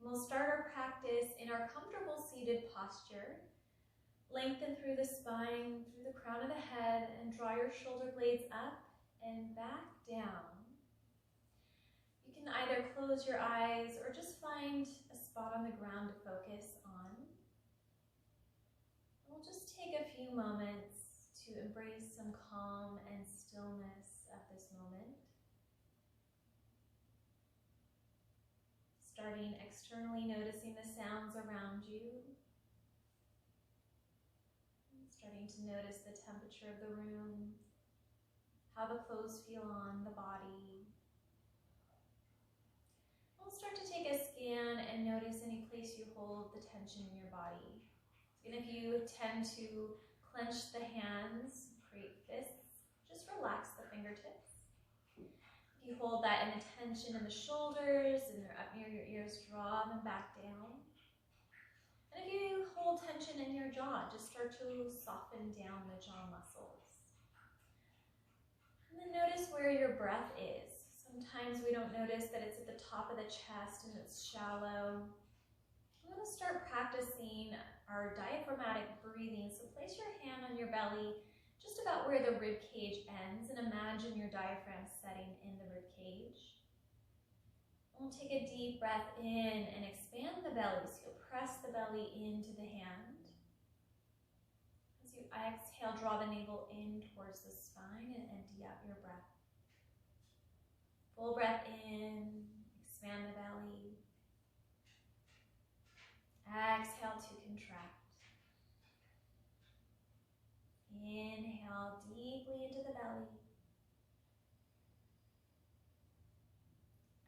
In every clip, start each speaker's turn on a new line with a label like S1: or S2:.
S1: We'll start our practice in our comfortable seated posture. Lengthen through the spine, through the crown of the head, and draw your shoulder blades up and back down. You can either close your eyes or just find a spot on the ground to focus on. We'll just take a few moments to embrace some calm and stillness at this moment. Starting externally, noticing the sounds around you. Starting to notice the temperature of the room, how the clothes feel on the body. We'll start to take a scan and notice any place you hold the tension in your body. And if you tend to clench the hands, create fists, just relax the fingertips. If you hold that in the tension in the shoulders and they're up near your ears, draw them back down. And if you hold tension in your jaw, just start to soften down the jaw muscles. And then notice where your breath is. Sometimes we don't notice that it's at the top of the chest and it's shallow. We're going to start practicing our diaphragmatic breathing. So place your hand on your belly, just about where the rib cage ends, and imagine your diaphragm setting in the rib cage. We'll take a deep breath in and expand the belly, so you'll press the belly into the hand. As you exhale, draw the navel in towards the spine and empty out your breath. Full breath in, expand the belly. Exhale to contract. Inhale deeply into the belly.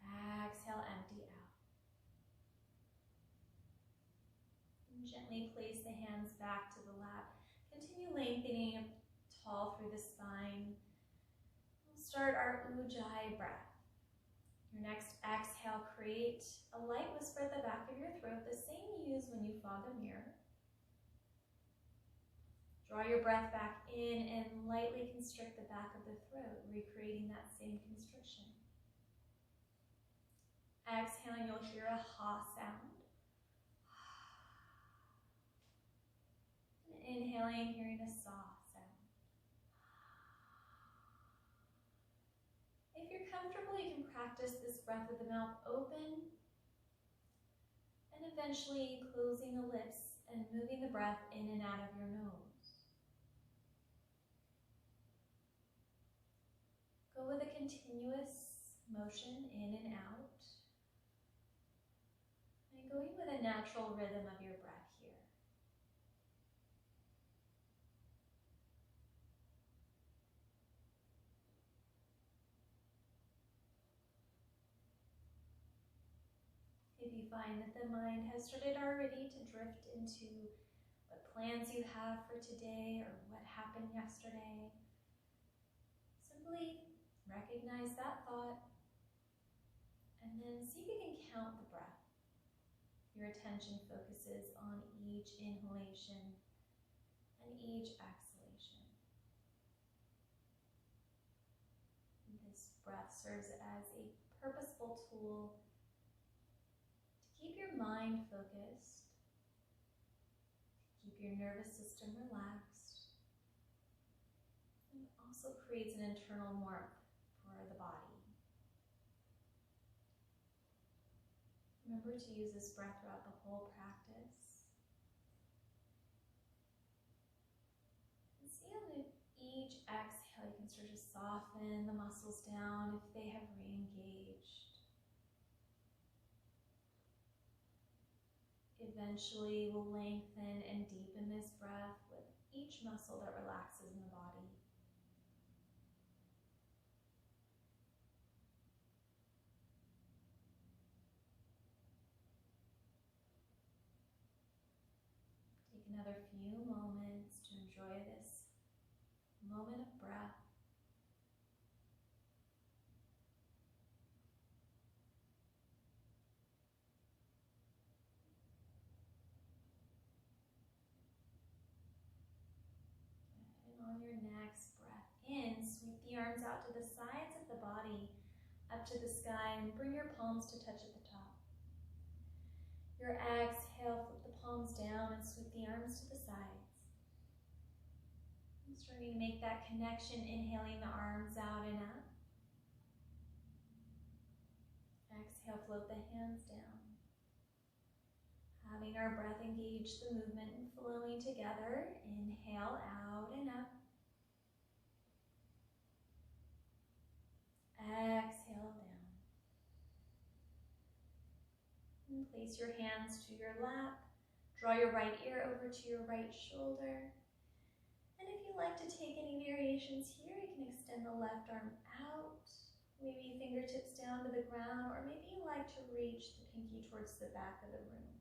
S1: Exhale, empty out. And gently place the hands back to the lap. Continue lengthening tall through the spine. We'll start our Ujjayi breath. Your next exhale, create a light whisper at the back of your throat, the same you use when you fog a mirror. Draw your breath back in and lightly constrict the back of the throat, recreating that same constriction. Exhaling, you'll hear a ha sound. And inhaling, hearing a sa sound. If you're comfortable, you can practice this breath with the mouth open and eventually closing the lips and moving the breath in and out of your nose. Go with a continuous motion in and out. And going with a natural rhythm of your breath here. If you find that the mind has started already to drift into what plans you have for today or what happened yesterday, simply recognize that thought and then see if you can count the breath. Your attention focuses on each inhalation and each exhalation. This breath serves as a purposeful tool to keep your mind focused, to keep your nervous system relaxed, and also creates an internal warmth for the body. Remember to use this breath throughout the whole practice. And see how with each exhale you can start to soften the muscles down if they have re-engaged. Eventually we'll lengthen and deepen this breath with each muscle that relaxes in the body. Another few moments to enjoy this moment of breath. And on your next breath in, sweep the arms out to the sides of the body, up to the sky, and bring your palms to touch at the top. palms down and sweep the arms to the sides. And starting to make that connection, inhaling the arms out and up. Exhale, float the hands down. Having our breath engage the movement and flowing together. Inhale, out and up. Exhale, down. And place your hands to your lap. Draw your right ear over to your right shoulder. And if you like to take any variations here, you can extend the left arm out. Maybe fingertips down to the ground, or maybe you like to reach the pinky towards the back of the room.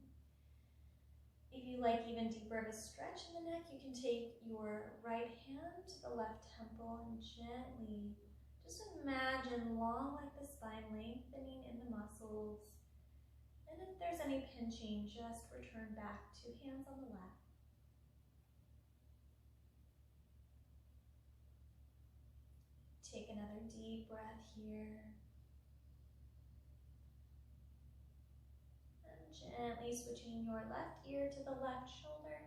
S1: If you like even deeper of a stretch in the neck, you can take your right hand to the left temple and gently just imagine long like the spine, lengthening in the muscles. And if there's any pinching, just return back to hands on the lap. Take another deep breath here. And gently switching your left ear to the left shoulder.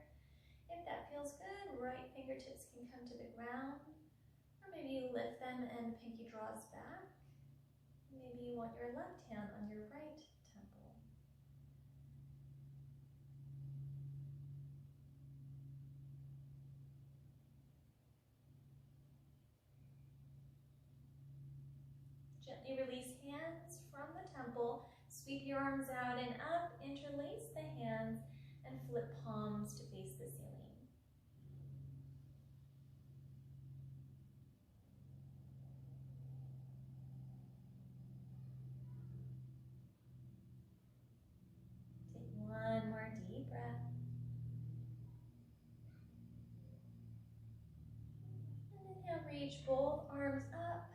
S1: If that feels good, right fingertips can come to the ground. Or maybe you lift them and the pinky draws back. Maybe you want your left hand on your right temple. Gently release hands from the temple. Sweep your arms out and up. Interlace the hands and flip palms to face the ceiling. One more deep breath. And inhale, reach both arms up.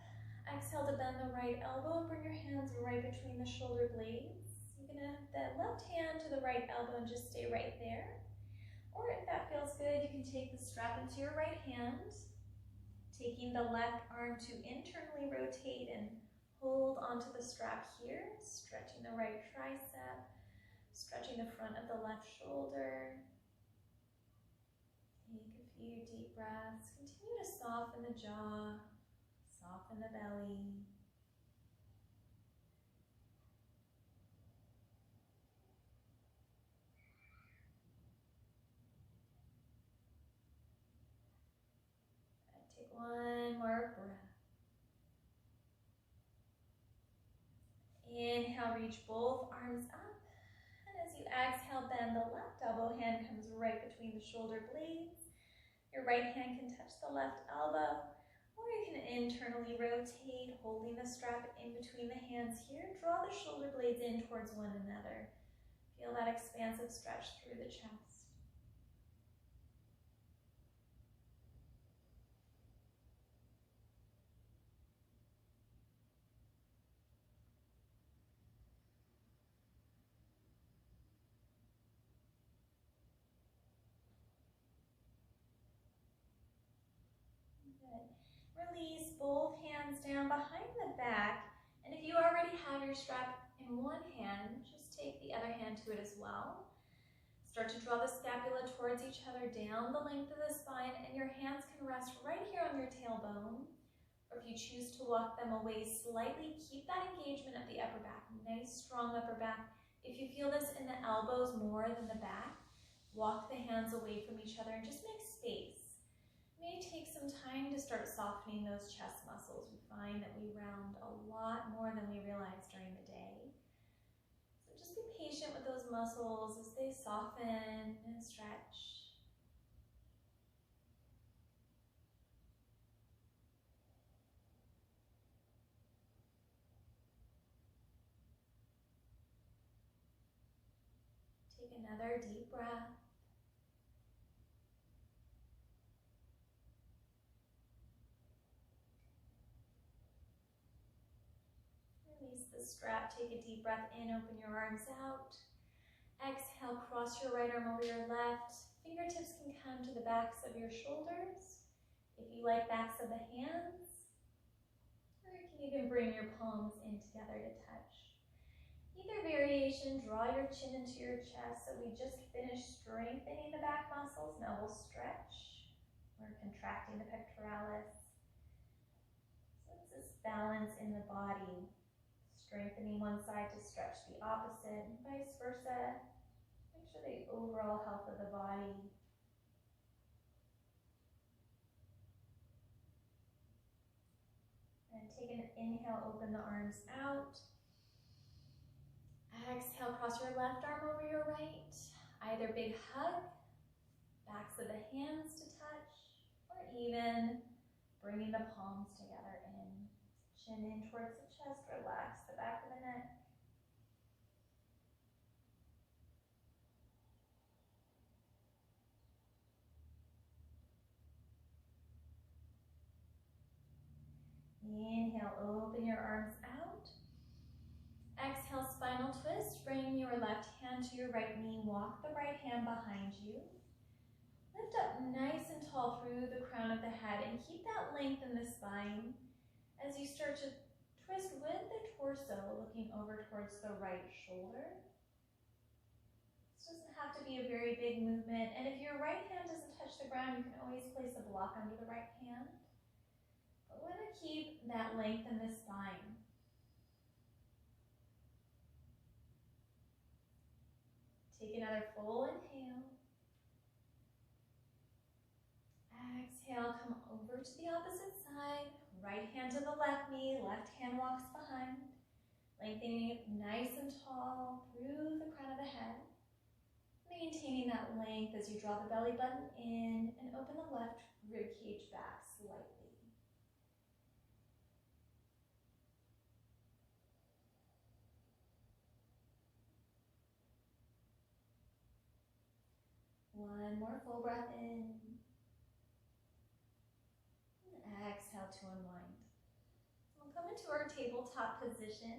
S1: Exhale to bend the right elbow and bring your hands right between the shoulder blades. You can have that left hand to the right elbow and just stay right there. Or if that feels good, you can take the strap into your right hand, taking the left arm to internally rotate and hold onto the strap here, stretching the right tricep. Stretching the front of the left shoulder. Take a few deep breaths. Continue to soften the jaw, soften the belly. Take one more breath. Inhale, reach both arms up. As you exhale, bend the left elbow, hand comes right between the shoulder blades. Your right hand can touch the left elbow, or you can internally rotate, holding the strap in between the hands here. Draw the shoulder blades in towards one another. Feel that expansive stretch through the chest. Release both hands down behind the back, and if you already have your strap in one hand, just take the other hand to it as well. Start to draw the scapula towards each other down the length of the spine, and your hands can rest right here on your tailbone, or if you choose to walk them away slightly, keep that engagement of the upper back, nice strong upper back. If you feel this in the elbows more than the back, walk the hands away from each other and just make space. It may take some time to start softening those chest muscles. We find that we round a lot more than we realize during the day. So just be patient with those muscles as they soften and stretch. Take another deep breath. Release the strap, take a deep breath in, open your arms out. Exhale, cross your right arm over your left. Fingertips can come to the backs of your shoulders. If you like, backs of the hands. Or you can even bring your palms in together to touch. Either variation, draw your chin into your chest. So we just finished strengthening the back muscles. Now we'll stretch. We're contracting the pectoralis. So it's this balance in the body. Strengthening one side to stretch the opposite, and vice versa. Make sure the overall health of the body. And take an inhale, open the arms out. Exhale, cross your left arm over your right. Either big hug, backs of the hands to touch, or even bringing the palms together in. Chin in towards the chest, relax the back of the neck. Inhale, open your arms out. Exhale, spinal twist. Bring your left hand to your right knee. Walk the right hand behind you. Lift up nice and tall through the crown of the head and keep that length in the spine as you start to twist with the torso, looking over towards the right shoulder. This doesn't have to be a very big movement, and if your right hand doesn't touch the ground, you can always place a block under the right hand. But we want to keep that length in the spine. Take another full inhale. Exhale, come over to the opposite side. Right hand to the left knee, left hand walks behind. Lengthening it nice and tall through the crown of the head. Maintaining that length as you draw the belly button in and open the left rib cage back slightly. One more full breath in. And exhale to unwind. We'll come into our tabletop position,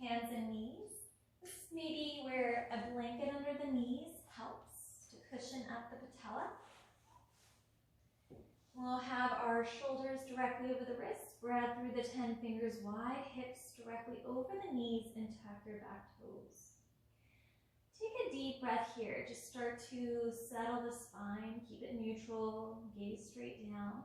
S1: hands and knees. This may be where a blanket under the knees helps to cushion up the patella. We'll have our shoulders directly over the wrists, spread through the 10 fingers wide, hips directly over the knees, and tuck your back toes. Take a deep breath here. Just start to settle the spine, keep it neutral, gaze straight down.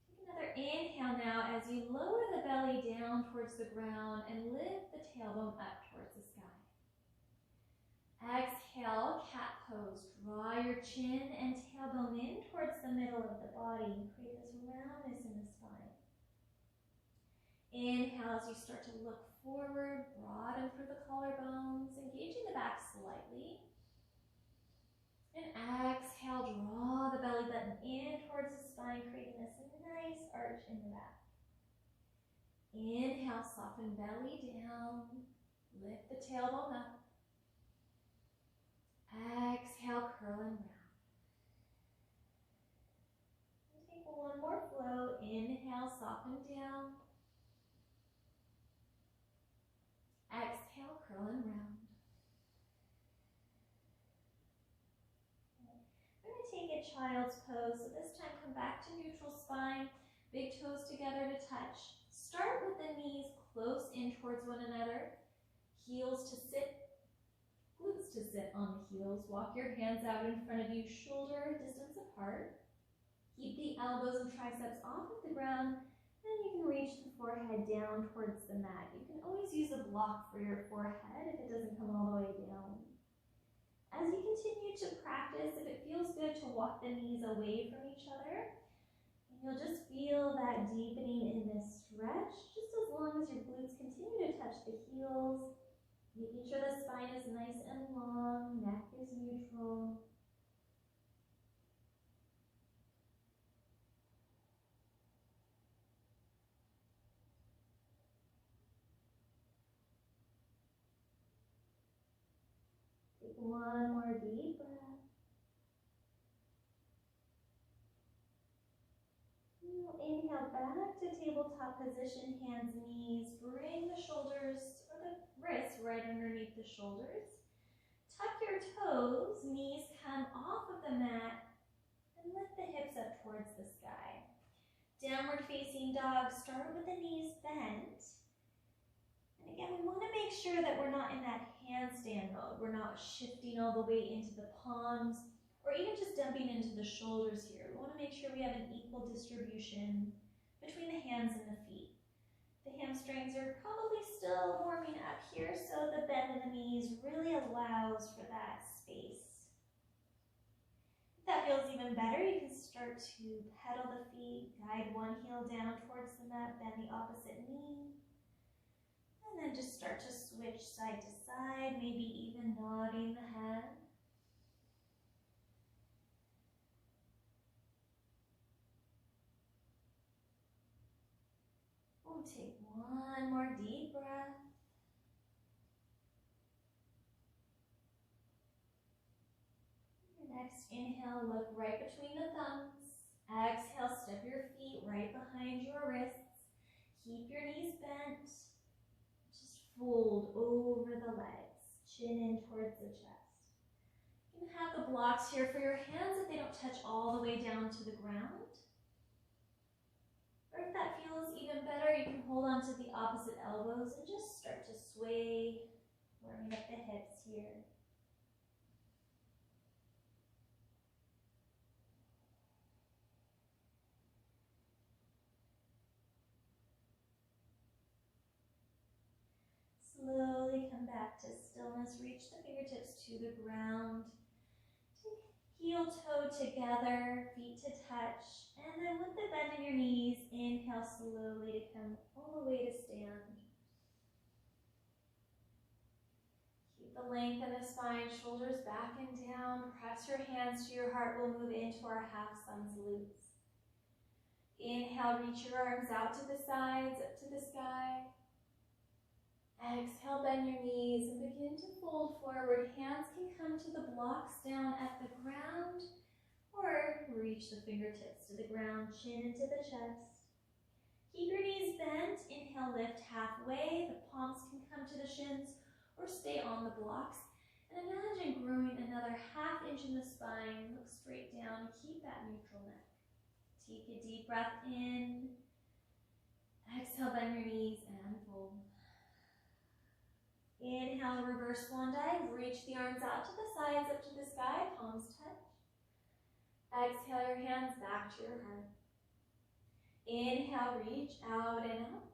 S1: Take another inhale now as you lower the belly down towards the ground and lift the tailbone up towards the sky. Exhale, cat pose. Draw your chin and tailbone in towards the middle of the body and create this roundness in the spine. Inhale as you start to look forward, broaden through the collarbones, engaging the back slightly. And exhale, draw the belly button in towards the spine, creating this nice arch in the back. Inhale, soften belly down, lift the tailbone up. Exhale, curl and round. And take one more flow. Inhale, soften down. Exhale, curl and round. We're going to take a child's pose. So this time come back to neutral spine. Big toes together to touch. Start with the knees close in towards one another. Heels to sit. Glutes to sit on the heels. Walk your hands out in front of you, shoulder distance apart. Keep the elbows and triceps off of the ground. Then you can reach the forehead down towards the mat. You can always use a block for your forehead if it doesn't come all the way down. As you continue to practice, if it feels good to walk the knees away from each other, you'll just feel that deepening in this stretch, just as long as your glutes continue to touch the heels, making sure the spine is nice and long, neck is neutral. Take one more deep breath. Inhale back to tabletop position, hands, knees. Bring the shoulders or the wrists right underneath the shoulders. Tuck your toes, knees come off of the mat, and lift the hips up towards the sky. Downward facing dog, start with the knees bent. And Again, we want to make sure that we're not in that handstand mode. We're not shifting all the way into the palms or even just dumping into the shoulders here. We want to make sure we have an equal distribution between the hands and the feet. The hamstrings are probably still warming up here, so the bend in the knees really allows for that space. If that feels even better, you can start to pedal the feet, guide one heel down towards the mat, bend the opposite knee. And then just start to switch side to side, maybe even nodding the head. We'll take one more deep breath. Your next inhale, look right between the thumbs. Exhale, step your feet right behind your wrists. Keep your knees bent. Just fold over the legs, chin in towards the chest. You can have the blocks here for your hands if they don't touch all the way down to the ground. Or if that feels even better, you can hold on to the opposite elbows and just start to sway, warming up the hips here. Slowly come back to stillness. Reach the fingertips to the ground. Heel toe together, feet to touch. And then with the bend in your knees, inhale slowly to come all the way to stand. Keep the length in the spine, shoulders back and down. Press your hands to your heart. We'll move into our half sun salutes. Inhale, reach your arms out to the sides, up to the sky. Exhale, bend your knees and begin to fold forward. Hands can come to the blocks down at the ground or reach the fingertips to the ground, chin into the chest. Keep your knees bent. Inhale, lift halfway. The palms can come to the shins or stay on the blocks. And imagine growing another ½ inch in the spine. Look straight down. Keep that neutral neck. Take a deep breath in. Exhale, bend your knees and fold. Inhale, reverse swan dive. Reach the arms out to the sides, up to the sky. Palms touch. Exhale your hands back to your heart. Inhale, reach out and up.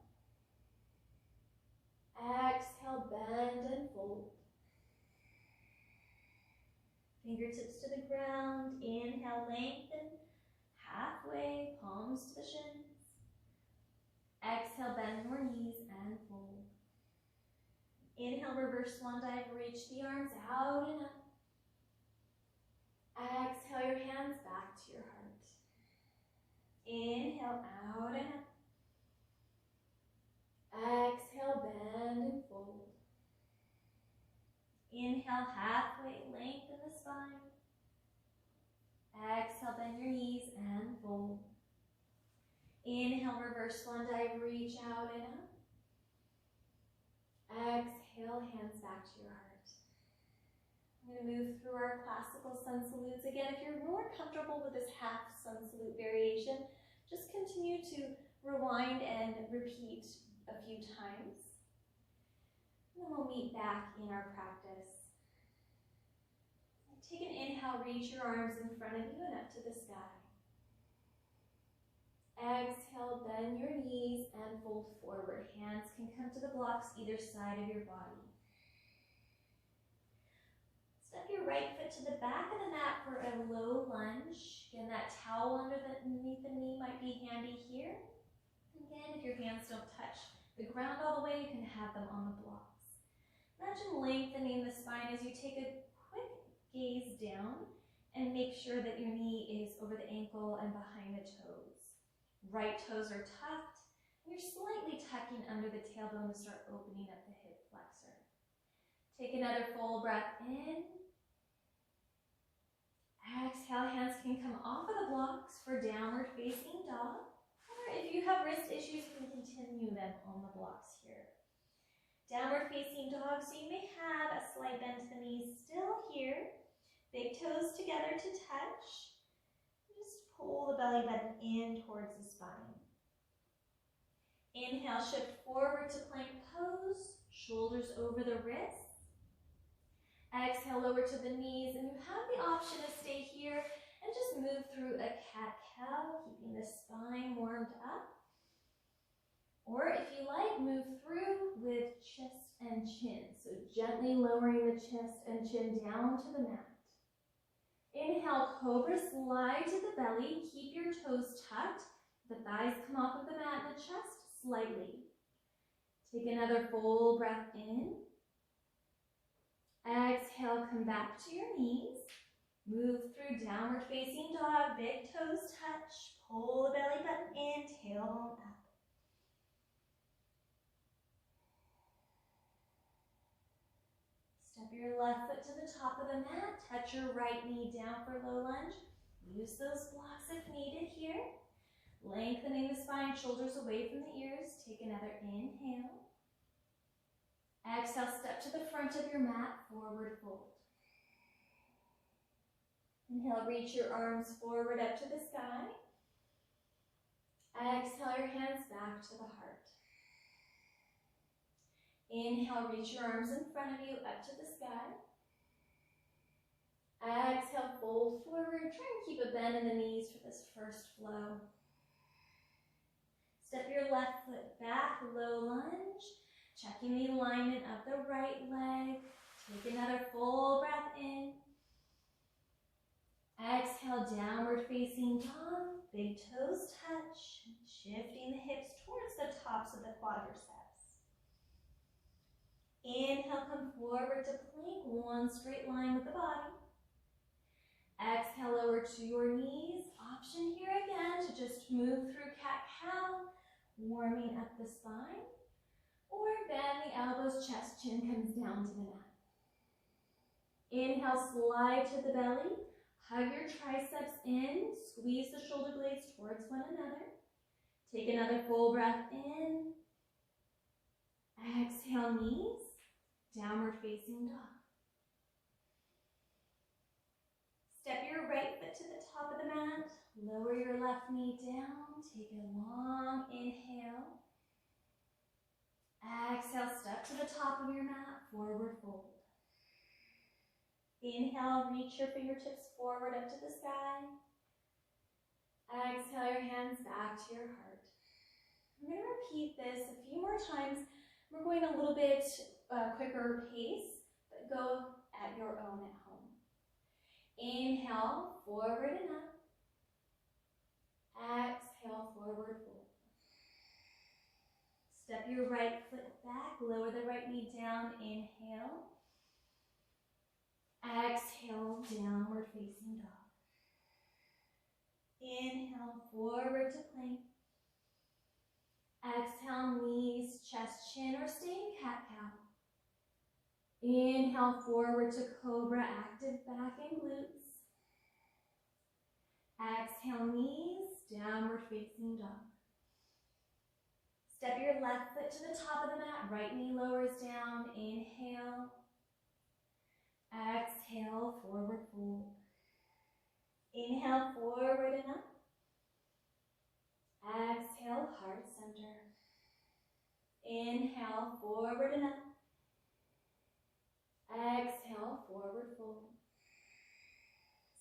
S1: Exhale, bend and fold. Fingertips to the ground. Inhale, lengthen. Halfway, palms to the shins. Exhale, bend your knees and fold. Inhale, reverse swan dive. Reach the arms out and up. Exhale your hands back to your heart. Inhale, out and up. Exhale, bend and fold. Inhale, halfway, lengthen the spine. Exhale, bend your knees and fold. Inhale, reverse swan dive, reach out and up. Exhale, hands back to your heart. I'm going to move through our classical sun salutes. Again, if you're more comfortable with this half sun salute variation, just continue to rewind and repeat a few times. And then we'll meet back in our practice. Take an inhale, reach your arms in front of you and up to the sky. Exhale, bend your knees and fold forward. Hands can come to the blocks either side of your body. Step your right foot to the back of the mat for a low lunge. Again, that towel underneath the knee might be handy here. Again, if your hands don't touch the ground all the way, you can have them on the blocks. Imagine lengthening the spine as you take a quick gaze down and make sure that your knee is over the ankle and behind the toes. Right toes are tucked, and you're slightly tucking under the tailbone to start opening up the hip flexor. Take another full breath in. Exhale, hands can come off of the blocks for downward facing dog. Or if you have wrist issues, you can continue them on the blocks here. Downward facing dog, so you may have a slight bend to the knees still here. Big toes together to touch. Just pull the belly button in towards the spine. Inhale, shift forward to plank pose. Shoulders over the wrists. Exhale, lower to the knees, and you have the option to stay here and just move through a cat-cow, keeping the spine warmed up. Or if you like, move through with chest and chin. So gently lowering the chest and chin down to the mat. Inhale, cobra, slide to the belly. Keep your toes tucked. The thighs come off of the mat and the chest slightly. Take another full breath in. Exhale, come back to your knees. Move through downward facing dog. Big toes touch. Pull the belly button in, tailbone up. Step your left foot to the top of the mat. Touch your right knee down for low lunge. Use those blocks if needed here. Lengthening the spine, shoulders away from the ears. Take another inhale. Exhale, step to the front of your mat, forward fold. Inhale, reach your arms forward up to the sky. Exhale, your hands back to the heart. Inhale, reach your arms in front of you up to the sky. Exhale, fold forward. Try and keep a bend in the knees for this first flow. Step your left foot back, low lunge. Checking the alignment of the right leg. Take another full breath in. Exhale, downward facing dog. Big toes touch. Shifting the hips towards the tops of the quadriceps. Inhale, come forward to plank, one straight line with the body. Exhale, lower to your knees. Option here again to just move through cat-cow, warming up the spine. Or bend the elbows, chest, chin comes down to the mat. Inhale, slide to the belly. Hug your triceps in. Squeeze the shoulder blades towards one another. Take another full breath in. Exhale, knees. Downward facing dog. Step your right foot to the top of the mat. Lower your left knee down. Take a long inhale. Exhale, step to the top of your mat, forward fold. Inhale, reach your fingertips forward up to the sky. Exhale, your hands back to your heart. I'm going to repeat this a few more times. We're going a little bit quicker pace, but go at your own at home. Inhale, forward and up. Exhale, forward fold. Step your right foot back, lower the right knee down, inhale. Exhale, downward facing dog. Inhale, forward to plank. Exhale, knees, chest, chin, or stay in cat-cow. Inhale, forward to cobra, active back and glutes. Exhale, knees, downward facing dog. Step your left foot to the top of the mat, right knee lowers down, inhale. Exhale, forward fold. Inhale, forward and up. Exhale, heart center. Inhale, forward and up. Exhale, forward fold.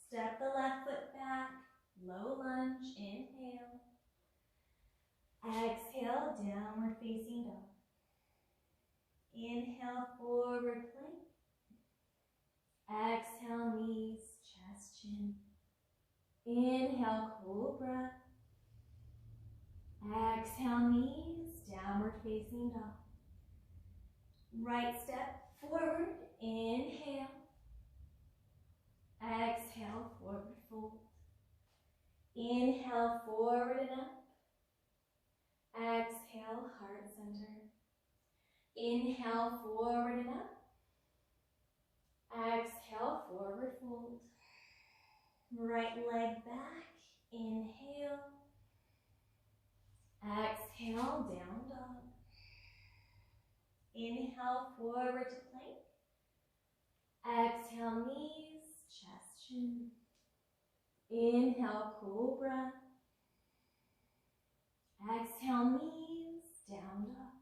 S1: Step the left foot back, low lunge, inhale. Exhale, downward facing dog. Inhale, forward plank. Exhale, knees, chest, chin. Inhale, cobra. Exhale, knees, downward facing dog. Right step forward, inhale. Exhale, forward fold. Inhale, forward and up. Exhale, heart center. Inhale, forward and up. Exhale, forward fold. Right leg back, inhale. Exhale, down dog. Inhale, forward to plank. Exhale, knees, chest, chin. Inhale, cobra. Exhale, knees, down dog.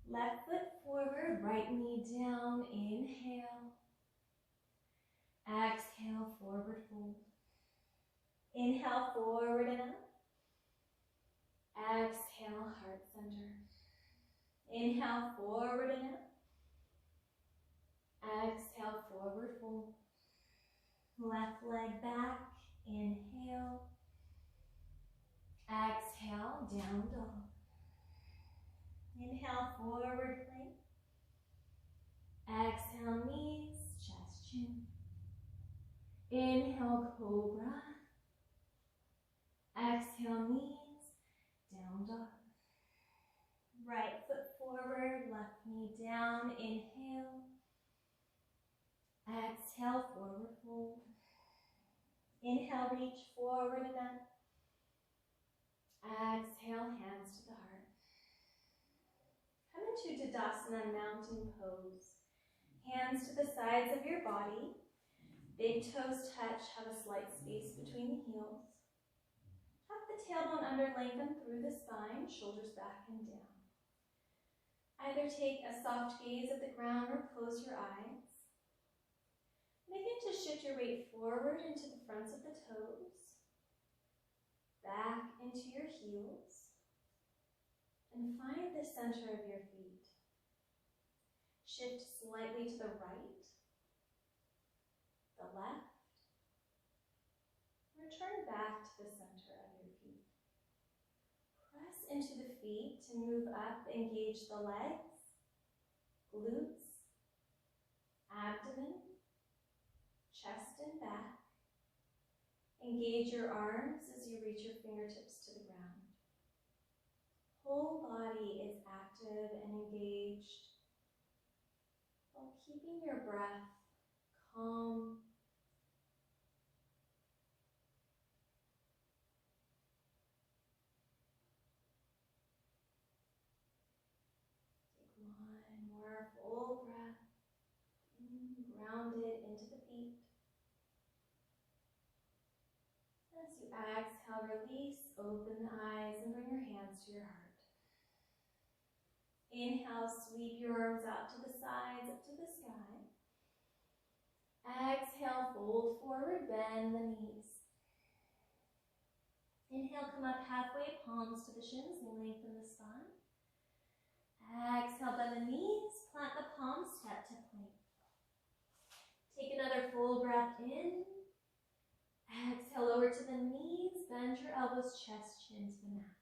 S1: Left foot forward, right knee down, inhale. Exhale, forward fold. Inhale, forward and up. Exhale, heart center. Inhale, forward and up. Exhale, forward fold. Left leg back, inhale. Exhale, down dog. Inhale, forward plank. Exhale, knees, chest, chin. Inhale, cobra. Exhale, knees, down dog. Right foot forward, left knee down, inhale. Exhale, forward fold. Inhale, reach forward and up. Exhale, hands to the heart. Come into Tadasana, mountain pose. Hands to the sides of your body. Big toes touch, have a slight space between the heels. Tuck the tailbone under, lengthen through the spine, shoulders back and down. Either take a soft gaze at the ground or close your eyes. Begin to shift your weight forward into the fronts of the toes, back into your heels, and find the center of your feet. Shift slightly to the right, the left. Return back to the center of your feet. Press into the feet to move up, engage the legs, glutes, abdomen, chest and back. Engage your arms as you reach your fingertips to the ground. Whole body is active and engaged while keeping your breath calm. Take one more full breath. Grounded into the feet. As you exhale, release, open the eyes and bring your hands to your heart. Inhale, sweep your arms out to the sides, up to the sky. Exhale, fold forward, bend the knees. Inhale, come up halfway, palms to the shins, lengthen the spine. Exhale, bend the knees, plant the palms, step to plank. Take another full breath in. Exhale, lower to the knees, bend your elbows, chest, chin to the mat.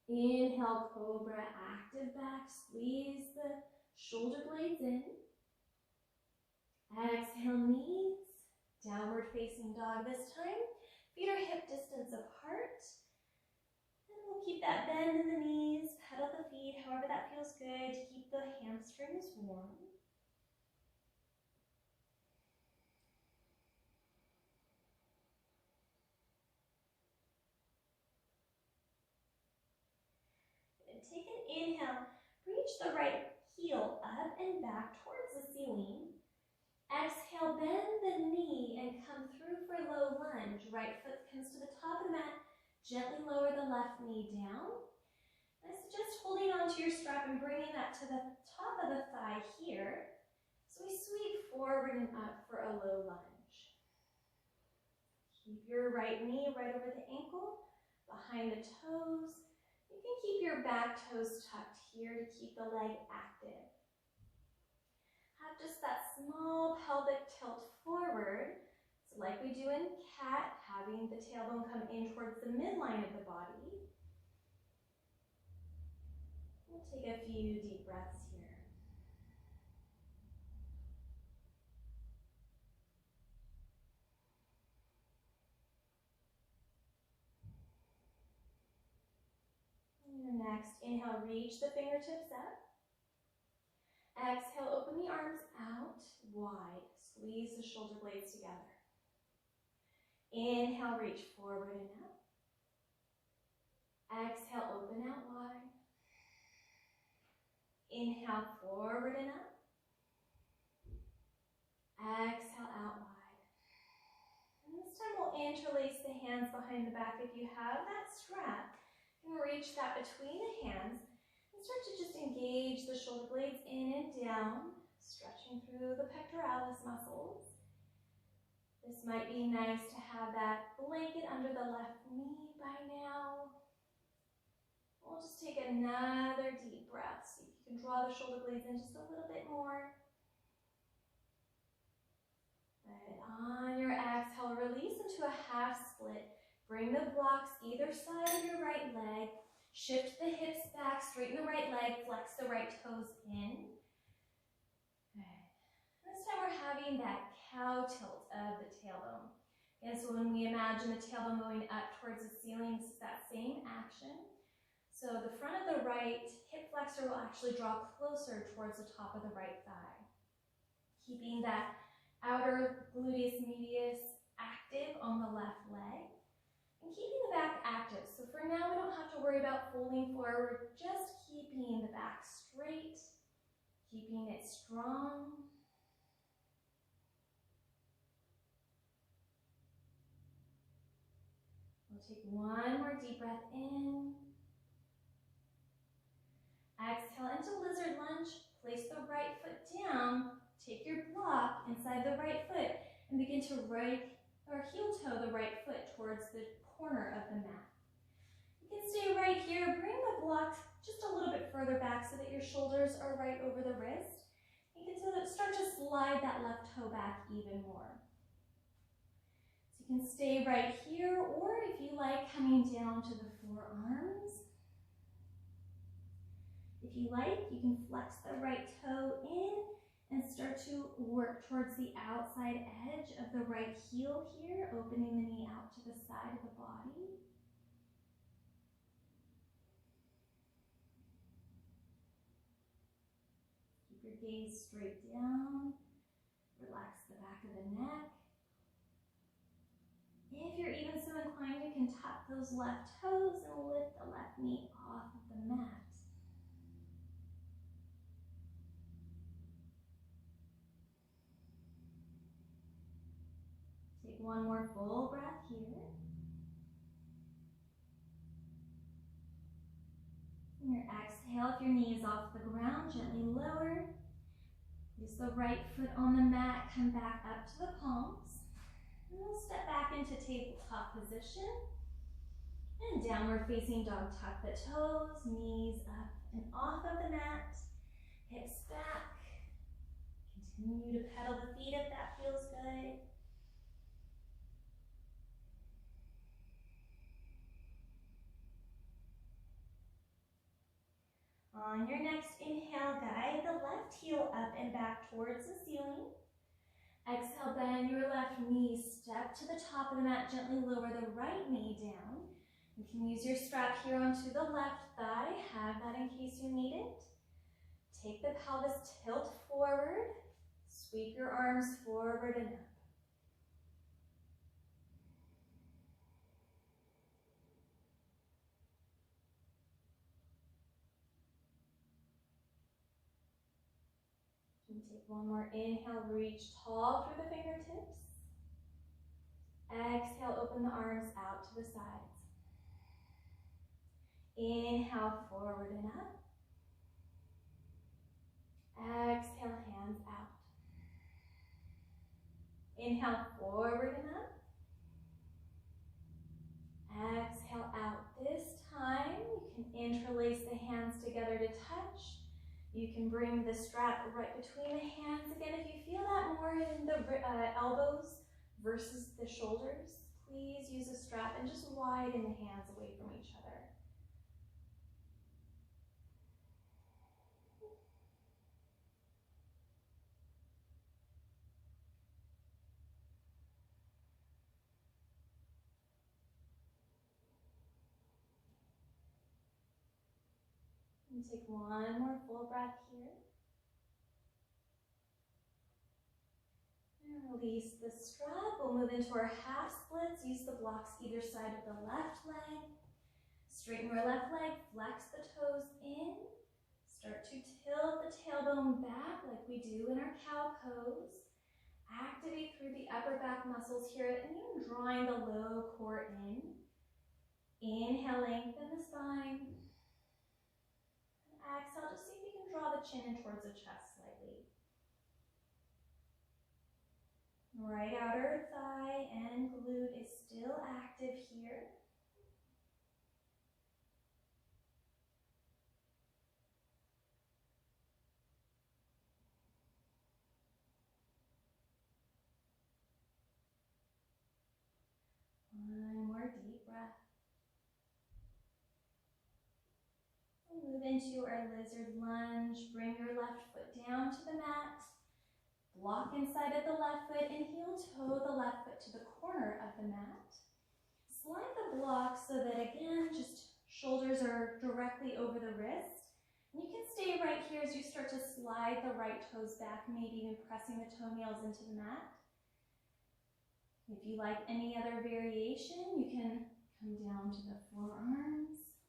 S1: Inhale, cobra, active back, squeeze the shoulder blades in. Exhale, knees, downward facing dog this time. Feet are hip distance apart. And we'll keep that bend in the knees, pedal the feet, however that feels good, to keep the hamstrings warm. Take an inhale, reach the right heel up and back towards the ceiling. Exhale, bend the knee and come through for a low lunge. Right foot comes to the top of the mat, gently lower the left knee down. I suggest holding onto your strap and bringing that to the top of the thigh here. So we sweep forward and up for a low lunge. Keep your right knee right over the ankle, behind the toes. You can keep your back toes tucked here to keep the leg active. Have just that small pelvic tilt forward. So like we do in cat, having the tailbone come in towards the midline of the body. We'll take a few deep breaths here. Next, inhale, reach the fingertips up. Exhale, open the arms out wide. Squeeze the shoulder blades together. Inhale, reach forward and up. Exhale, open out wide. Inhale, forward and up. Exhale, out wide. And this time we'll interlace the hands behind the back. If you have that strap, you can reach that between the hands and start to just engage the shoulder blades in and down, stretching through the pectoralis muscles. This might be nice to have that blanket under the left knee by now. We'll just take another deep breath. See if you can draw the shoulder blades in just a little bit more. Good. On your exhale, release into a half split. Bring the blocks either side of your right leg. Shift the hips back, straighten the right leg, flex the right toes in. Good. This time we're having that cow tilt of the tailbone. And so when we imagine the tailbone going up towards the ceiling, this is that same action. So the front of the right hip flexor will actually draw closer towards the top of the right thigh. Keeping that outer gluteus medius active on the left leg. And keeping the back active. So for now, we don't have to worry about folding forward, just keeping the back straight, keeping it strong. We'll take one more deep breath in. Exhale into lizard lunge. Place the right foot down. Take your block inside the right foot and begin to heel toe the right foot towards the corner of the mat. You can stay right here. Bring the block just a little bit further back so that your shoulders are right over the wrist. You can start to slide that left toe back even more. So you can stay right here, or if you like, coming down to the forearms. If you like, you can flex the right toe in and start to work towards the outside edge of the right heel here, opening the knee out to the side of the body. Keep your gaze straight down. Relax the back of the neck. If you're even so inclined, you can tuck those left toes and lift the left knee off of the mat. Take one more full breath here. And your exhale, if your knee is off the ground, gently lower. Use the right foot on the mat, come back up to the palms. And we'll step back into tabletop position. And downward facing dog, tuck the toes, knees up and off of the mat, hips back. Continue to pedal the feet if that feels good. On your next inhale, guide the left heel up and back towards the ceiling. Exhale, bend your left knee, step to the top of the mat, gently lower the right knee down. You can use your strap here onto the left thigh, have that in case you need it. Take the pelvis, tilt forward, sweep your arms forward and up. And take one more inhale, reach tall through the fingertips. Exhale, open the arms out to the sides. Inhale, forward and up. Exhale, hands out. Inhale, forward and up. Exhale, out. This time, you can interlace the hands together to touch. You can bring the strap right between the hands. Again, if you feel that more in the elbows versus the shoulders, please use a strap and just widen the hands away from each other. And take one more full breath here. And release the strap. We'll move into our half splits. Use the blocks either side of the left leg. Straighten your left leg, flex the toes in. Start to tilt the tailbone back like we do in our cow pose. Activate through the upper back muscles here and even drawing the low core in. Inhale, lengthen the spine. Exhale, just see if you can draw the chin in towards the chest slightly. Right outer thigh and glute is still active here. One more deep breath. Move into our lizard lunge. Bring your left foot down to the mat. Block inside of the left foot and heel toe the left foot to the corner of the mat. Slide the block so that, again, just shoulders are directly over the wrist. And you can stay right here as you start to slide the right toes back, maybe even pressing the toenails into the mat. If you like any other variation, you can come down to the forearms.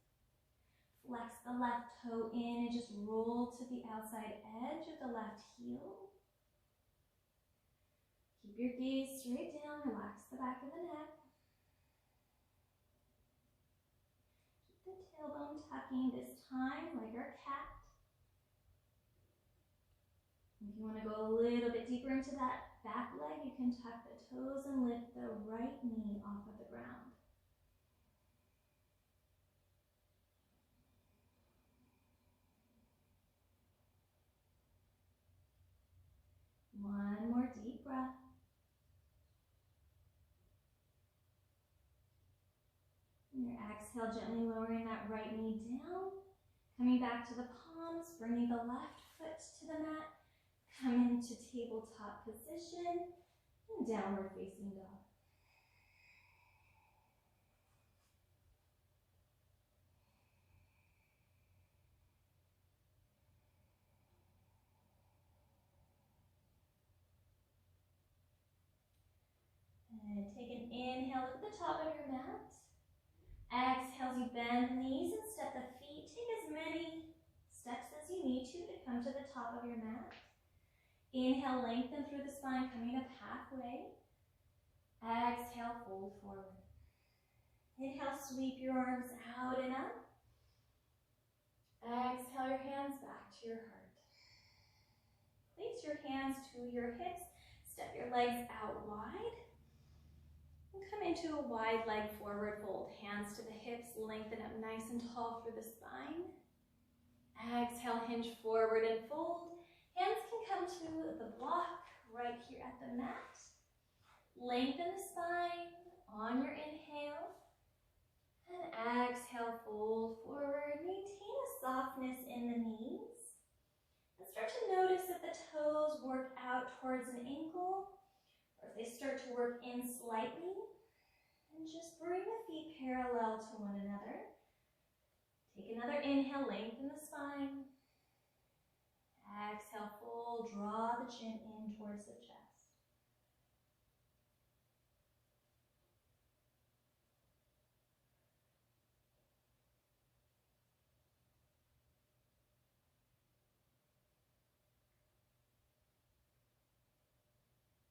S1: Flex the left toe in and just roll to the outside edge of the left heel. Keep your gaze straight down, relax the back of the neck. Keep the tailbone tucking this time like our cat. If you want to go a little bit deeper into that back leg, you can tuck the toes and lift the right knee off of the ground. One more deep breath. And your exhale, gently lowering that right knee down. Coming back to the palms, bringing the left foot to the mat. Come into tabletop position and downward facing dog. And take an inhale at the top of your mat. Exhale as you bend the knees and step the feet. Take as many steps as you need to come to the top of your mat. Inhale, lengthen through the spine, coming up halfway. Exhale, fold forward. Inhale, sweep your arms out and up. Exhale your hands back to your heart. Place your hands to your hips. Step your legs out wide. And come into a wide leg forward fold. Hands to the hips, lengthen up nice and tall through the spine. Exhale, hinge forward and fold. Hands can come to the block right here at the mat. Lengthen the spine on your inhale. And exhale, fold forward. Maintain a softness in the knees. And start to notice if the toes work out towards an ankle, or if they start to work in slightly. And just bring the feet parallel to one another. Take another inhale, lengthen the spine. Exhale, fold, draw the chin in towards the chest.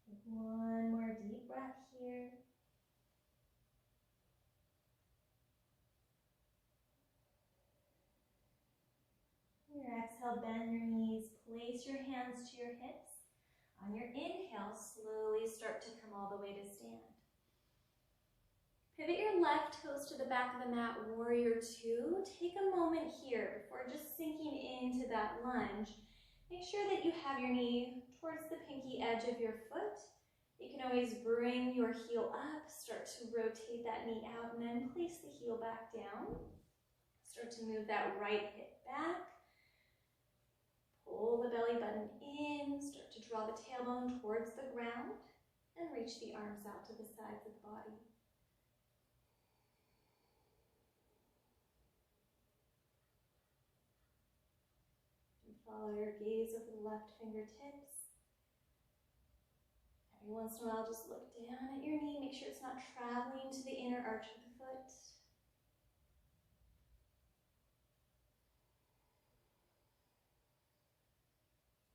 S1: Take one more deep breath here. Your exhale, bend your knees, place your hands to your hips. On your inhale, slowly start to come all the way to stand. Pivot your left toes to the back of the mat, warrior two. Take a moment here before just sinking into that lunge. Make sure that you have your knee towards the pinky edge of your foot. You can always bring your heel up, start to rotate that knee out, and then place the heel back down. Start to move that right hip back. Pull the belly button in, start to draw the tailbone towards the ground, and reach the arms out to the sides of the body. And follow your gaze over the left fingertips. Every once in a while, just look down at your knee, make sure it's not traveling to the inner arch of the foot.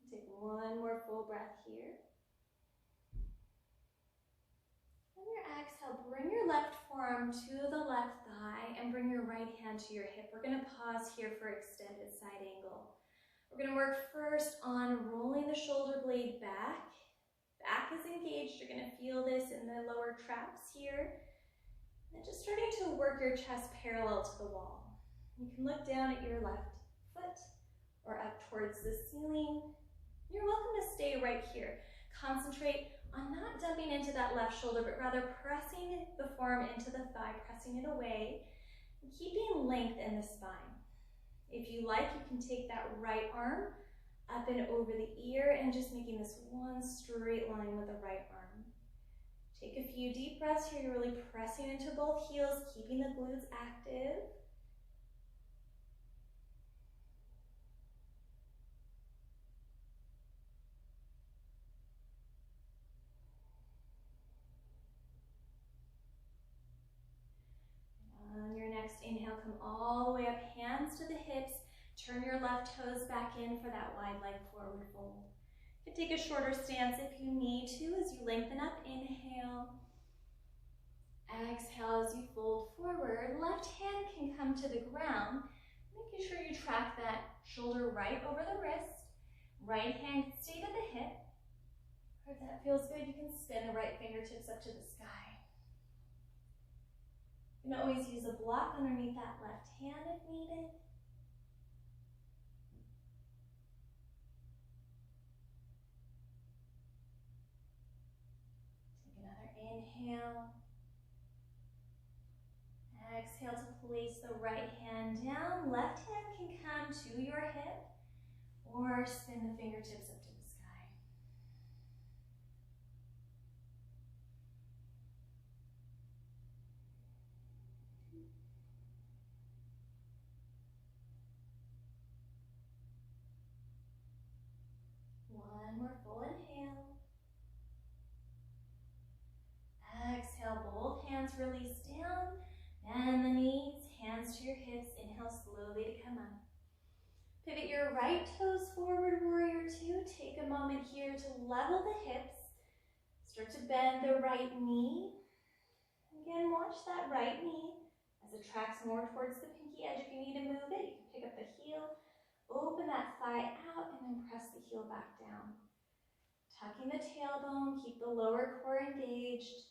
S1: Take one more full breath here. On your exhale, bring your left forearm to the left thigh and bring your right hand to your hip. We're going to pause here for extended side angle. We're going to work first on rolling the shoulder blade back. Back is engaged. You're going to feel this in the lower traps here. And just starting to work your chest parallel to the wall. You can look down at your left foot or up towards the ceiling. You're welcome to stay right here. Concentrate on not dumping into that left shoulder, but rather pressing the forearm into the thigh, pressing it away, and keeping length in the spine. If you like, you can take that right arm up and over the ear and just making this one straight line with the right arm. Take a few deep breaths here. You're really pressing into both heels, keeping the glutes active. On your next inhale, come all the way up, hands to the hips. Turn your left toes back in for that wide leg forward fold. You can take a shorter stance if you need to as you lengthen up. Inhale. Exhale as you fold forward. Left hand can come to the ground, making sure you track that shoulder right over the wrist. Right hand can stay to the hip. Or if that feels good, you can spin the right fingertips up to the sky. You can always use a block underneath that left hand if needed. Take another inhale. Exhale to place the right hand down. Left hand can come to your hip or spin the fingertips up to the sky. One more full inhale. Exhale, both hands release down. Bend the knees, hands to your hips. Inhale slowly to come up. Pivot your right toes forward, warrior two. Take a moment here to level the hips. Start to bend the right knee. Again, watch that right knee as it tracks more towards the pinky edge. If you need to move it, you can pick up the heel, open that thigh out, and then press the heel back down. Tucking the tailbone, keep the lower core engaged.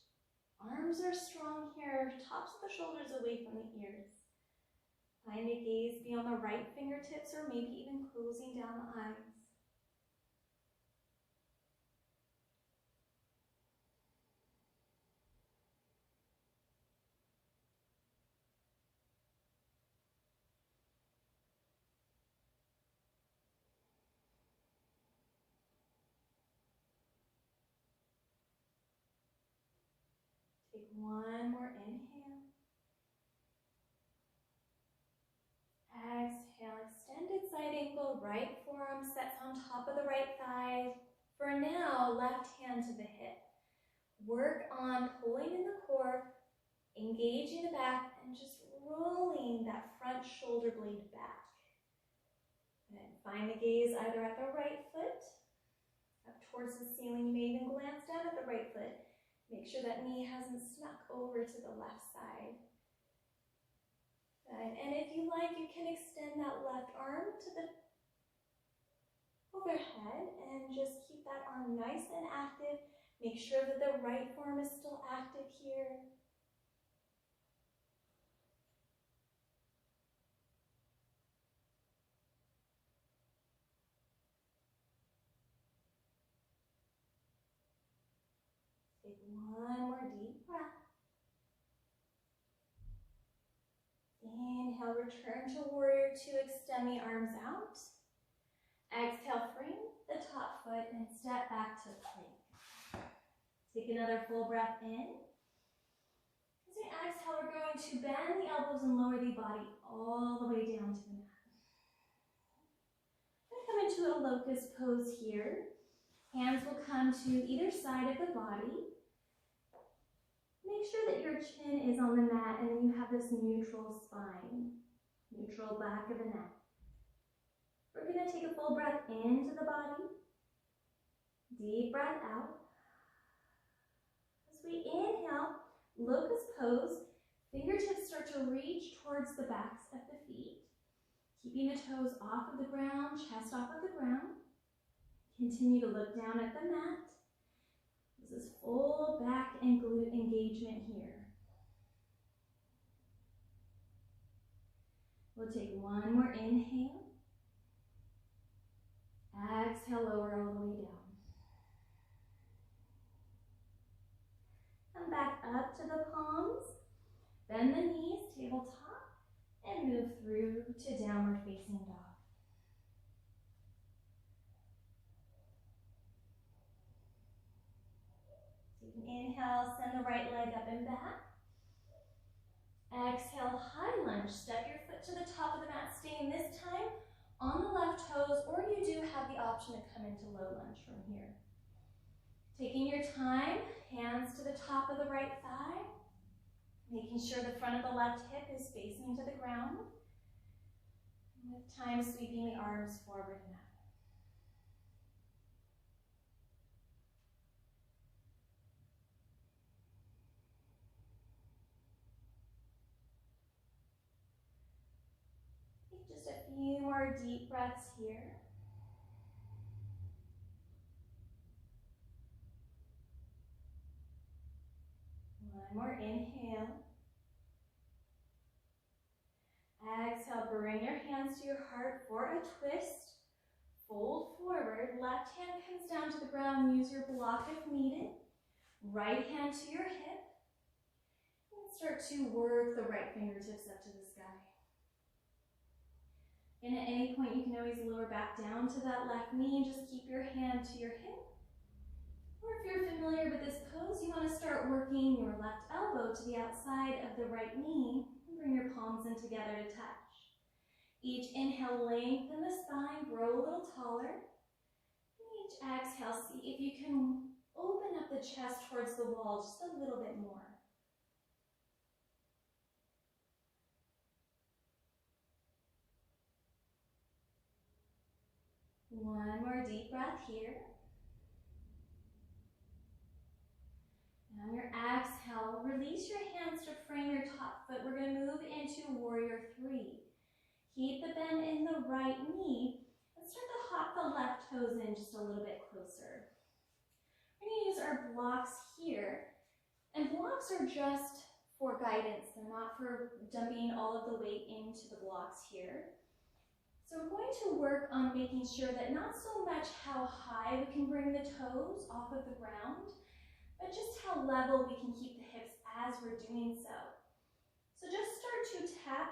S1: Arms are strong here, tops of the shoulders away from the ears. Find a gaze be on the right fingertips or maybe even closing down the eyes. Take one more inhale. Exhale, extended side angle, right forearm sets on top of the right thigh. For now, left hand to the hip. Work on pulling in the core, engaging the back, and just rolling that front shoulder blade back. And find the gaze either at the right foot, up towards the ceiling. You may even glance down at the right foot. Make sure that knee hasn't snuck over to the left side. Good. And if you like, you can extend that left arm to the overhead and just keep that arm nice and active. Make sure that the right forearm is still active here. Take one more deep breath. Inhale, return to warrior two, extend the arms out. Exhale, frame the top foot and step back to plank. Take another full breath in. As you exhale, we're going to bend the elbows and lower the body all the way down to the mat. Come into a locust pose here. Hands will come to either side of the body. Make sure that your chin is on the mat and then you have this neutral spine, neutral back of the neck. We're going to take a full breath into the body. Deep breath out. As we inhale, locust pose, Fingertips start to reach towards the backs of the feet, keeping the toes off of the ground, chest off of the ground. Continue to look down at the mat. This is full back and glute engagement here. We'll take one more inhale. Exhale, lower all the way down. Come back up to the palms. Bend the knees, tabletop, and move through to downward facing dog. So you can inhale, send the right leg up and back. Exhale, high lunge. Step your foot to the top of the mat, staying this time on the left toes, or you do have the option to come into low lunge from here. Taking your time, hands to the top of the right thigh, making sure the front of the left hip is facing to the ground. And with time, sweeping the arms forward and up. Take just a few more deep breaths here. One more inhale. Exhale, bring your hands to your heart for a twist. Fold forward, left hand comes down to the ground, use your block if needed. Right hand to your hip. And start to work the right fingertips up to the sky. And at any point you can always lower back down to that left knee and just keep your hand to your hip. Or if you're familiar with this pose, you want to start working your left elbow to the outside of the right knee and bring your palms in together to touch. Each inhale, lengthen the spine, grow a little taller. And each exhale, see if you can open up the chest towards the wall just a little bit more. One more deep breath here. On your exhale, release your hands to frame your top foot. We're going to move into warrior three. Keep the bend in the right knee and start to hop the left toes in just a little bit closer. We're going to use our blocks here. And blocks are just for guidance. They're not for dumping all of the weight into the blocks here. So we're going to work on making sure that not so much how high we can bring the toes off of the ground, but just how level we can keep the hips as we're doing so. So just start to tap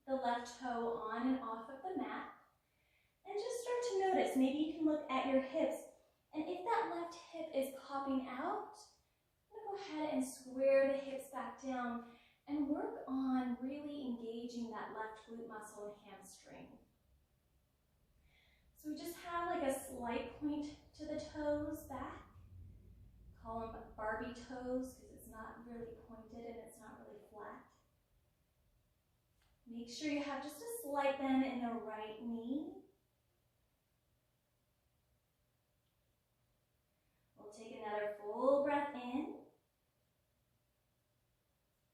S1: the left toe on and off of the mat, and just start to notice, maybe you can look at your hips, and if that left hip is popping out, I'm going to go ahead and square the hips back down and work on really engaging that left glute muscle and hamstring. So we just have like a slight point to the toes back. Call them Barbie toes because it's not really pointed and it's not really flat. Make sure you have just a slight bend in the right knee. We'll take another full breath in.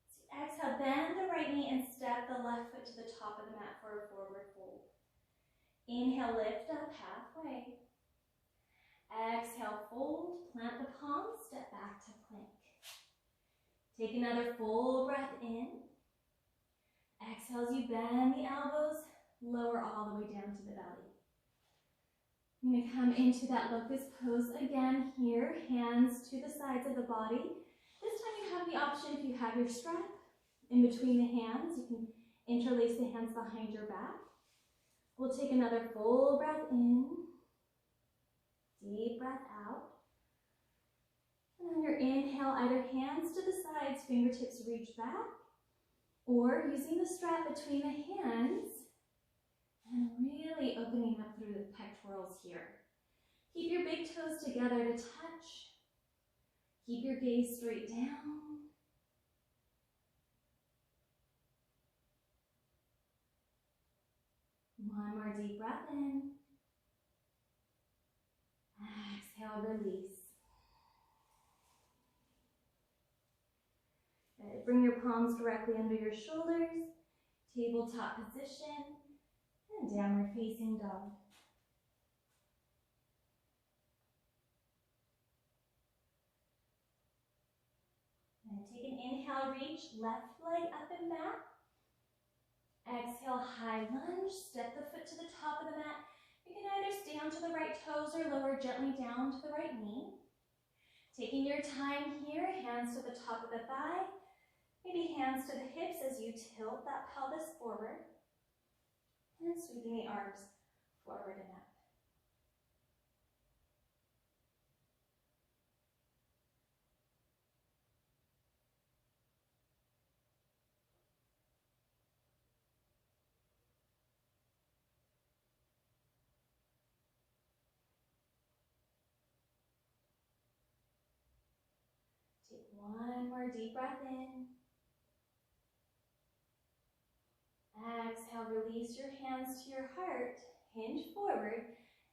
S1: So exhale, bend the right knee and step the left foot to the top of the mat for a forward fold. Inhale, lift up halfway. Exhale, fold, plant the palms, step back to plank. Take another full breath in. Exhale as you bend the elbows, lower all the way down to the belly. You're going to come into that locust pose again here, hands to the sides of the body. This time you have the option, if you have your strap in between the hands, you can interlace the hands behind your back. We'll take another full breath in. Deep breath out. And on your inhale, either hands to the sides, fingertips reach back, or using the strap between the hands and really opening up through the pectorals here. Keep your big toes together to touch. Keep your gaze straight down. One more deep breath in. Exhale, release. Good. Bring your palms directly under your shoulders, tabletop position, and downward facing dog. And take an inhale, reach left leg up and back. Exhale, high lunge, step the foot to the top of the mat. You can either stay onto the right toes or lower gently down to the right knee. Taking your time here, hands to the top of the thigh, maybe hands to the hips as you tilt that pelvis forward, and sweeping the arms forward and up. Take one more deep breath in. Exhale, release your hands to your heart, hinge forward,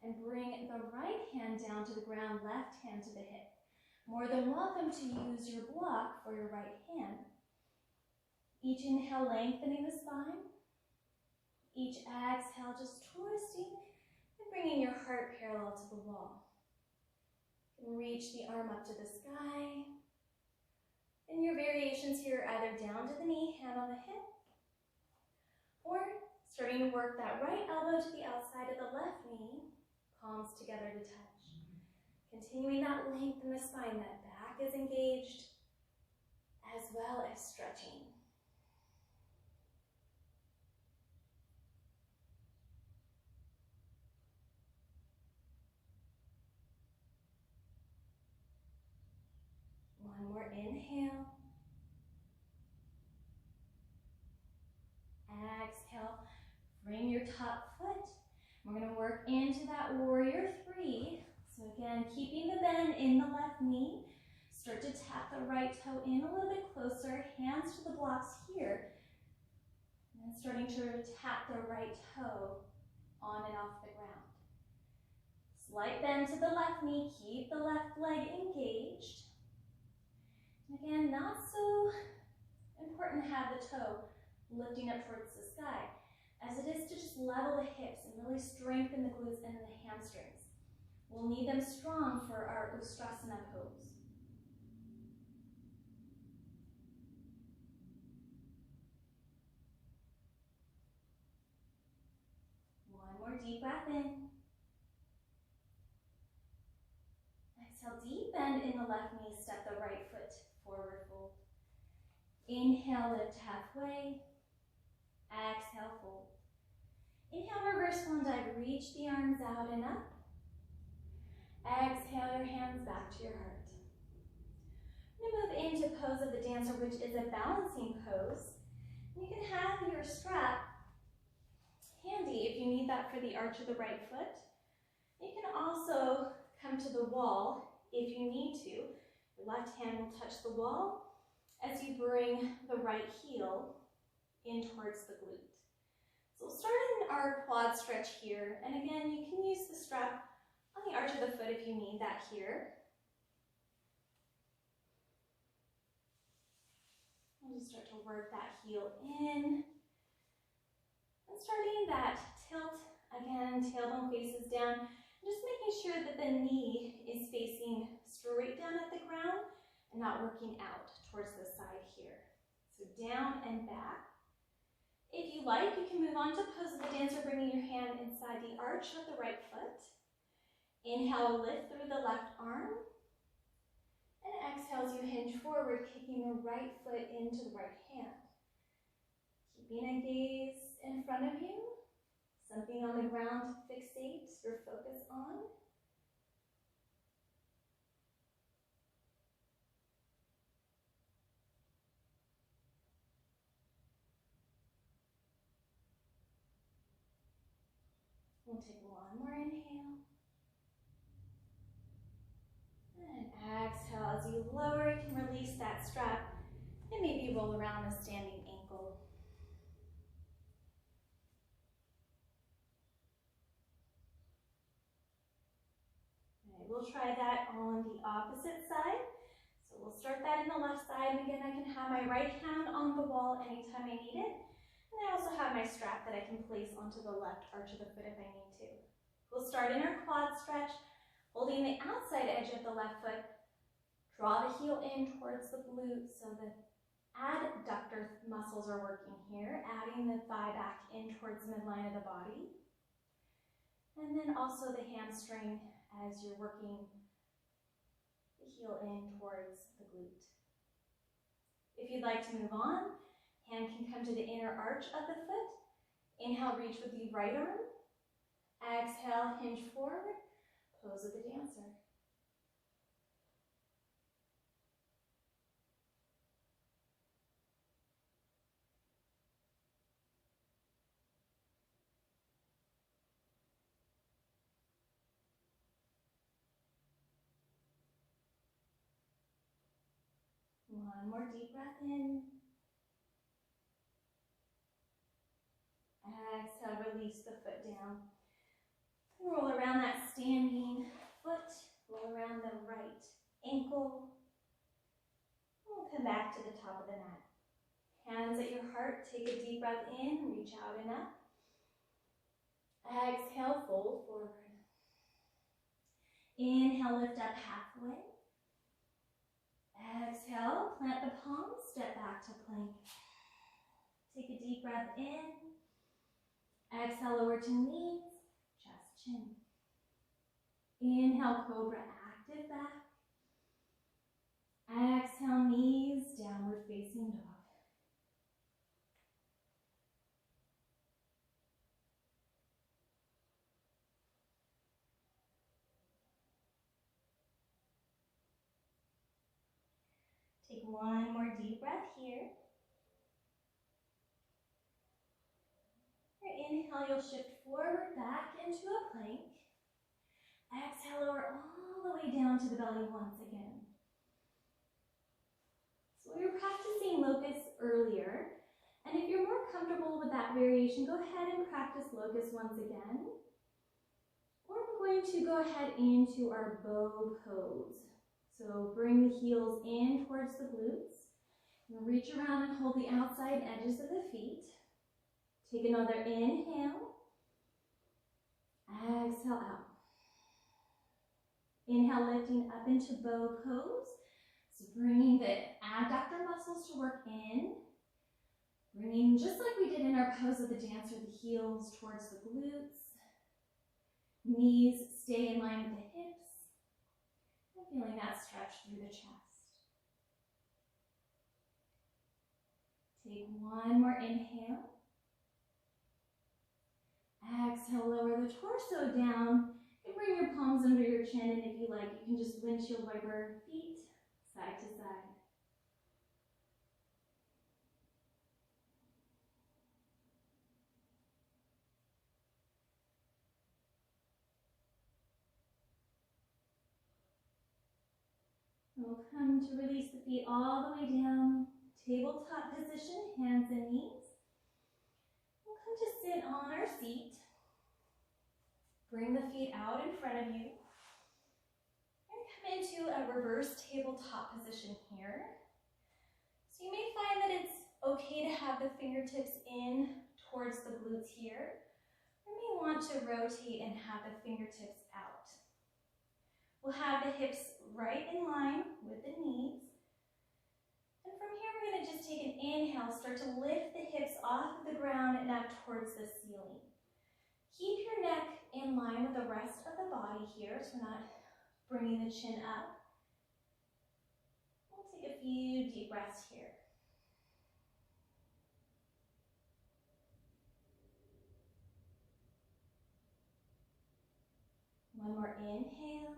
S1: and bring the right hand down to the ground, left hand to the hip. More than welcome to use your block for your right hand. Each inhale, lengthening the spine. Each exhale, just twisting and bringing your heart parallel to the wall. You can reach the arm up to the sky. And your variations here are either down to the knee, hand on the hip, or starting to work that right elbow to the outside of the left knee, palms together to touch. Continuing that length in the spine, that back is engaged, as well as stretching. One more inhale. Exhale, bring your top foot. We're going to work into that warrior three. So again, keeping the bend in the left knee. Start to tap the right toe in a little bit closer. Hands to the blocks here. And then starting to tap the right toe on and off the ground. Slight bend to the left knee. Keep the left leg engaged. Again, not so important to have the toe lifting up towards the sky, as it is to just level the hips and really strengthen the glutes and the hamstrings. We'll need them strong for our Ustrasana pose. One more deep breath in. Exhale, deep bend in the left knee, step the right foot forward fold. Inhale, lift halfway. Exhale, fold. Inhale, reverse swan dive, reach the arms out and up. Exhale, your hands back to your heart. We're going to move into pose of the dancer, which is a balancing pose. You can have your strap handy if you need that for the arch of the right foot. You can also come to the wall if you need to. Your left hand will touch the wall as you bring the right heel in towards the glute. So we'll start in our quad stretch here. And again, you can use the strap on the arch of the foot if you need that here. We'll just start to work that heel in. And starting that tilt, again, tailbone faces down. Just making sure that the knee is facing straight down at the ground and not working out towards the side here. So down and back. If you like, you can move on to pose of the dancer, bringing your hand inside the arch of the right foot. Inhale, lift through the left arm. And exhale as you hinge forward, kicking the right foot into the right hand. Keeping a gaze in front of you. Something on the ground to fixate or focus on. We'll take one more inhale. And exhale as you lower, you can release that strap and maybe roll around a standing ankle. We'll try that on the opposite side. So we'll start that in the left side, and again, I can have my right hand on the wall anytime I need it. And I also have my strap that I can place onto the left arch of the foot if I need to. We'll start in our quad stretch, holding the outside edge of the left foot. Draw the heel in towards the glute so the adductor muscles are working here, adding the thigh back in towards the midline of the body. And then also the hamstring as you're working the heel in towards the glute. If you'd like to move on, hand can come to the inner arch of the foot. Inhale, reach with the right arm. Exhale, hinge forward, pose of the dancer. One more deep breath in. Exhale, release the foot down. Roll around that standing foot. Roll around the right ankle. We'll come back to the top of the mat. Hands at your heart. Take a deep breath in. Reach out and up. Exhale, fold forward. Inhale, lift up halfway. Exhale, plant the palms, step back to plank. Take a deep breath in. Exhale, lower to knees, chest, chin. Inhale, cobra, active back. Exhale, knees, downward facing dog. Take one more deep breath here. Your inhale, you'll shift forward back into a plank. Exhale, lower all the way down to the belly once again. So we were practicing locust earlier, and if you're more comfortable with that variation, go ahead and practice locust once again. Or we're going to go ahead into our bow pose. So bring the heels in towards the glutes. And reach around and hold the outside edges of the feet. Take another inhale. Exhale out. Inhale, lifting up into bow pose. So bringing the adductor muscles to work in. Bringing, just like we did in our pose of the dancer, the heels towards the glutes. Knees stay in line with the hips. Feeling that stretch through the chest. Take one more inhale. Exhale, lower the torso down and bring your palms under your chin, and if you like, you can just windshield wiper feet side to side. We'll come to release the feet all the way down. Tabletop position, hands and knees. We'll come to sit on our seat. Bring the feet out in front of you. And come into a reverse tabletop position here. So you may find that it's okay to have the fingertips in towards the glutes here. Or you may want to rotate and have the fingertips out. We'll have the hips right in line with the knees. And from here, we're going to just take an inhale, start to lift the hips off of the ground and up towards the ceiling. Keep your neck in line with the rest of the body here, so we're not bringing the chin up. We'll take a few deep breaths here. One more inhale.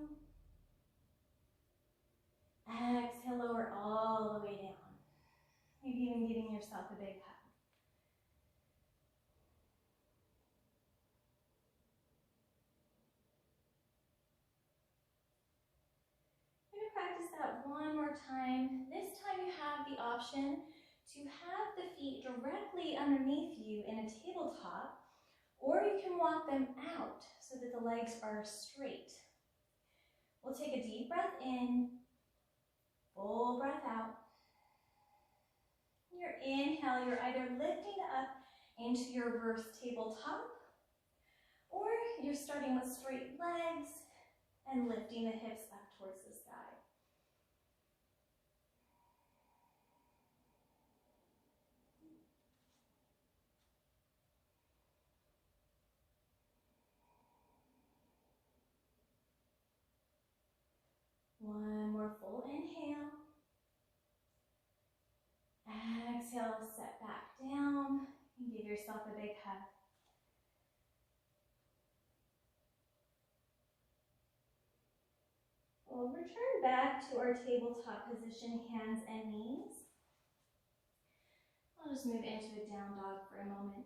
S1: Exhale, lower all the way down. Maybe even giving yourself a big hug. We're going to practice that one more time. This time you have the option to have the feet directly underneath you in a tabletop, or you can walk them out so that the legs are straight. We'll take a deep breath in. Full breath out. Your inhale, you're either lifting up into your reverse tabletop, or you're starting with straight legs and lifting the hips up towards the sky. One more full inhale. Exhale, set back down and give yourself a big hug. We'll return back to our tabletop position, hands and knees. I'll just move into a down dog for a moment.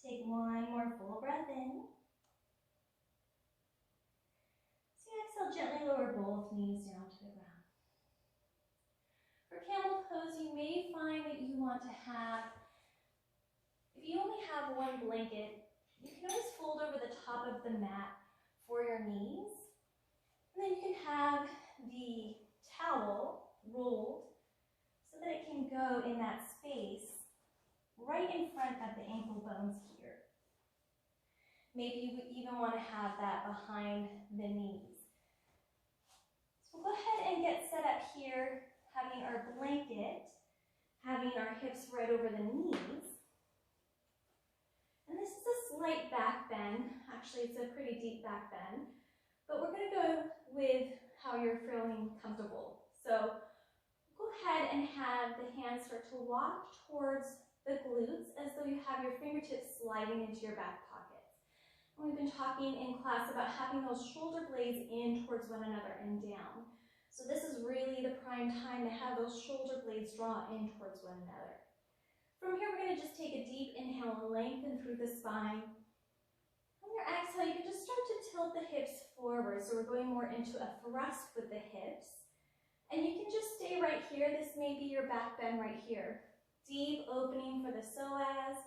S1: Take one more full breath in. So exhale, gently lower both knees down to the ground. For camel pose, you may find that you want to have, if you only have one blanket, you can always fold over the top of the mat for your knees. And then you can have the towel rolled so that it can go in that space right in front of the ankle bones here. Maybe you would even want to have that behind the knees. So we'll go ahead and get set up here, having our blanket, having our hips right over the knees. And this is a slight back bend. Actually, it's a pretty deep back bend. But we're going to go with how you're feeling comfortable. So go ahead and have the hands start to walk towards the glutes as though you have your fingertips sliding into your back pockets. And we've been talking in class about having those shoulder blades in towards one another and down. So this is really the prime time to have those shoulder blades draw in towards one another. From here, we're going to just take a deep inhale and lengthen through the spine. On your exhale, you can just start to tilt the hips forward. So we're going more into a thrust with the hips. And you can just stay right here. This may be your back bend right here. Deep opening for the psoas,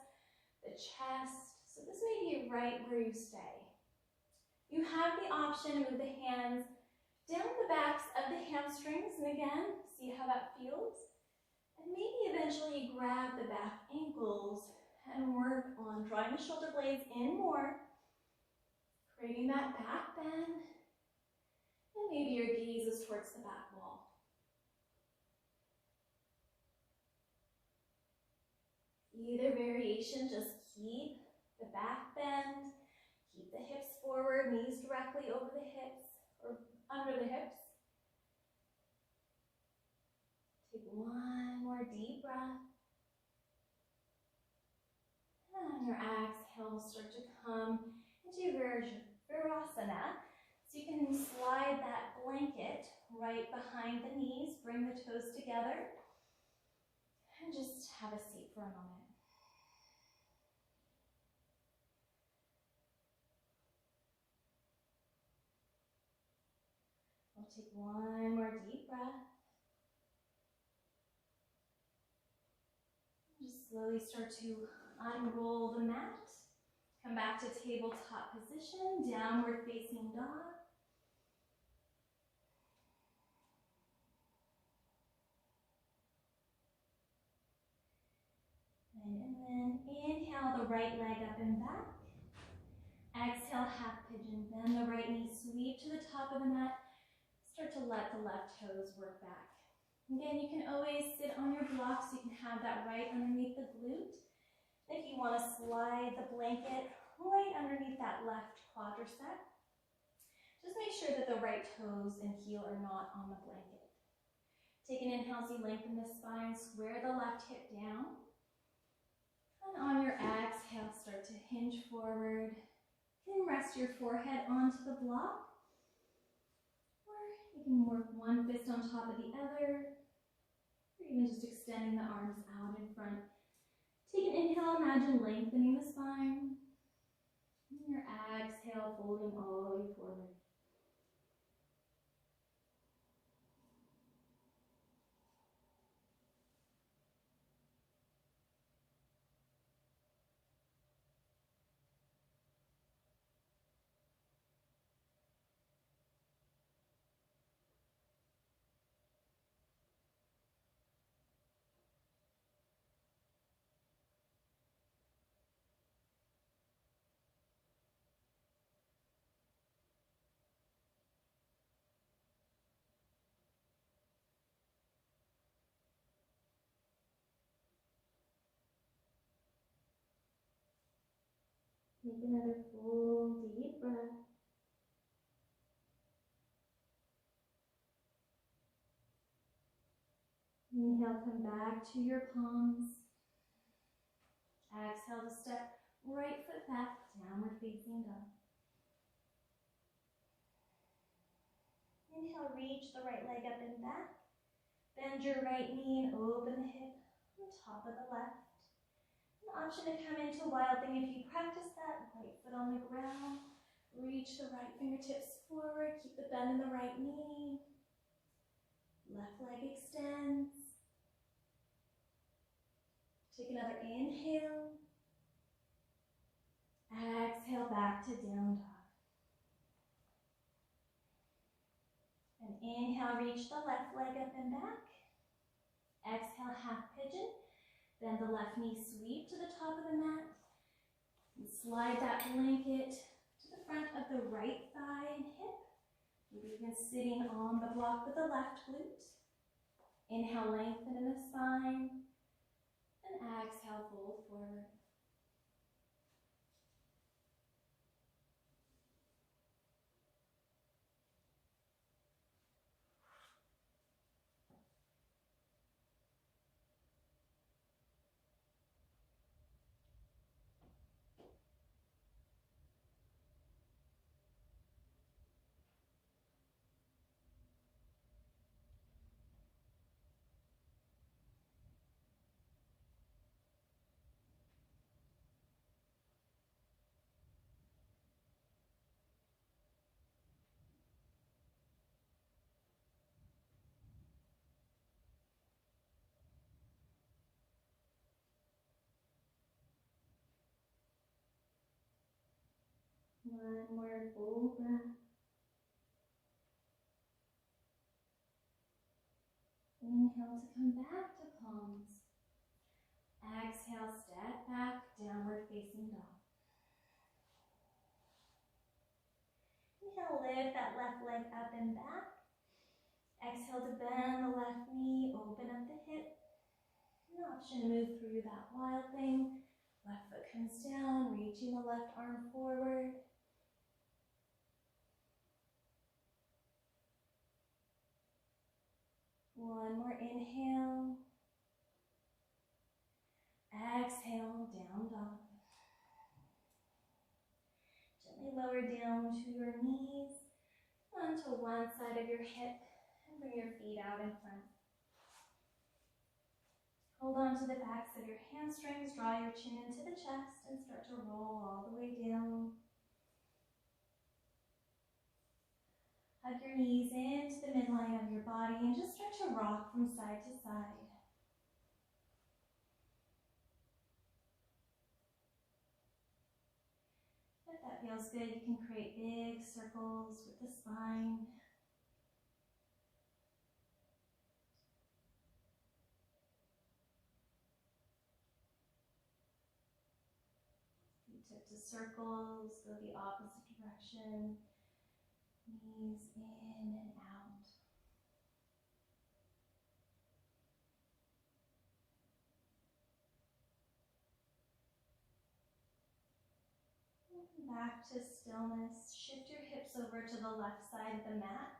S1: the chest. So this may be right where you stay. You have the option to move the hands down the backs of the hamstrings. And again, see how that feels. And maybe eventually grab the back ankles and work on drawing the shoulder blades in more, creating that back bend. And maybe your gaze is towards the back wall. Either variation, just keep the back bend, keep the hips forward, knees directly over the hips or under the hips. Take one more deep breath. And on your exhale, start to come into Ustrasana. So you can slide that blanket right behind the knees, bring the toes together, and just have a seat for a moment. We'll take one more deep breath. Just slowly start to unroll the mat. Come back to tabletop position, downward facing dog. And then inhale the right leg up and back. Exhale, half pigeon. Bend the right knee, sweep to the top of the mat. Start to let the left toes work back. Again, you can always sit on your block so you can have that right underneath the glute. If you want to slide the blanket right underneath that left quadricep, just make sure that the right toes and heel are not on the blanket. Take an inhale as you lengthen the spine, square the left hip down. And on your exhale, start to hinge forward. You can rest your forehead onto the block. You can work one fist on top of the other, or even just extending the arms out in front. Take an inhale, imagine lengthening the spine. And your exhale, folding all the way forward. Take another full deep breath. Inhale, come back to your palms. Exhale to step right foot back, downward facing dog. Inhale, reach the right leg up and back. Bend your right knee and open the hip on top of the left. An option to come into wild thing if you practice that. Right foot on the ground. Reach the right fingertips forward. Keep the bend in the right knee. Left leg extends. Take another inhale. Exhale back to down dog. And inhale, reach the left leg up and back. Exhale, half pigeon. Bend the left knee, sweep to the top of the mat. And slide that blanket to the front of the right thigh and hip. Maybe even sitting on the block with the left glute. Inhale, lengthen in the spine. And exhale, fold forward. One more full breath. Inhale to come back to palms. Exhale, step back, downward facing dog. Inhale, lift that left leg up and back. Exhale to bend the left knee, open up the hip. An option to move through that wild thing. Left foot comes down, reaching the left arm forward. One more inhale. Exhale, down dog. Gently lower down to your knees, onto one side of your hip, and bring your feet out in front. Hold on to the backs of your hamstrings, draw your chin into the chest, and start to roll all the way down. Hug your knees into the midline of your body and just start to rock from side to side. If that feels good, you can create big circles with the spine. Tip to circles, go the opposite direction. Knees in and out. Back to stillness. Shift your hips over to the left side of the mat.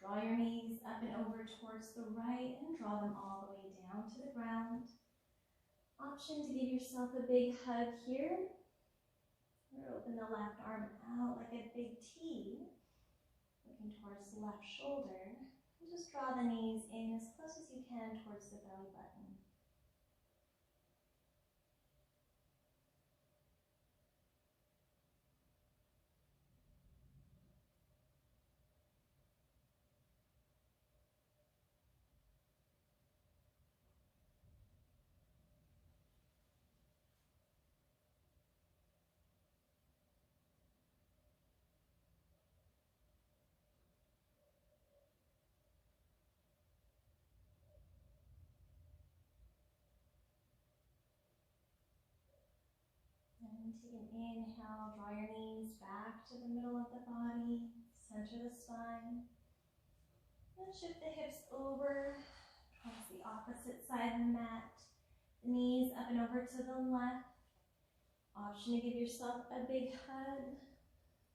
S1: Draw your knees up and over towards the right and draw them all the way down to the ground. Option to give yourself a big hug here. Or open the left arm out like a big T, looking towards the left shoulder. And just draw the knees in as close as you can towards the belly button. And take an inhale, draw your knees back to the middle of the body, center the spine. And shift the hips over towards the opposite side of the mat. The knees up and over to the left. Option to give yourself a big hug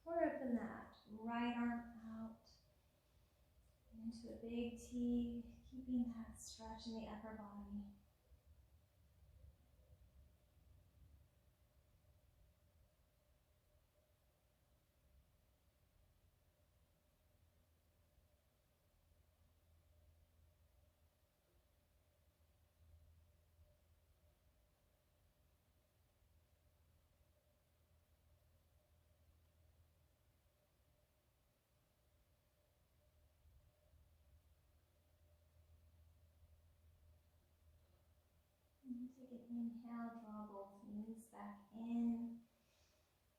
S1: or open that right arm out into a big T, keeping that stretch in the upper body. And take an inhale, draw both knees back in.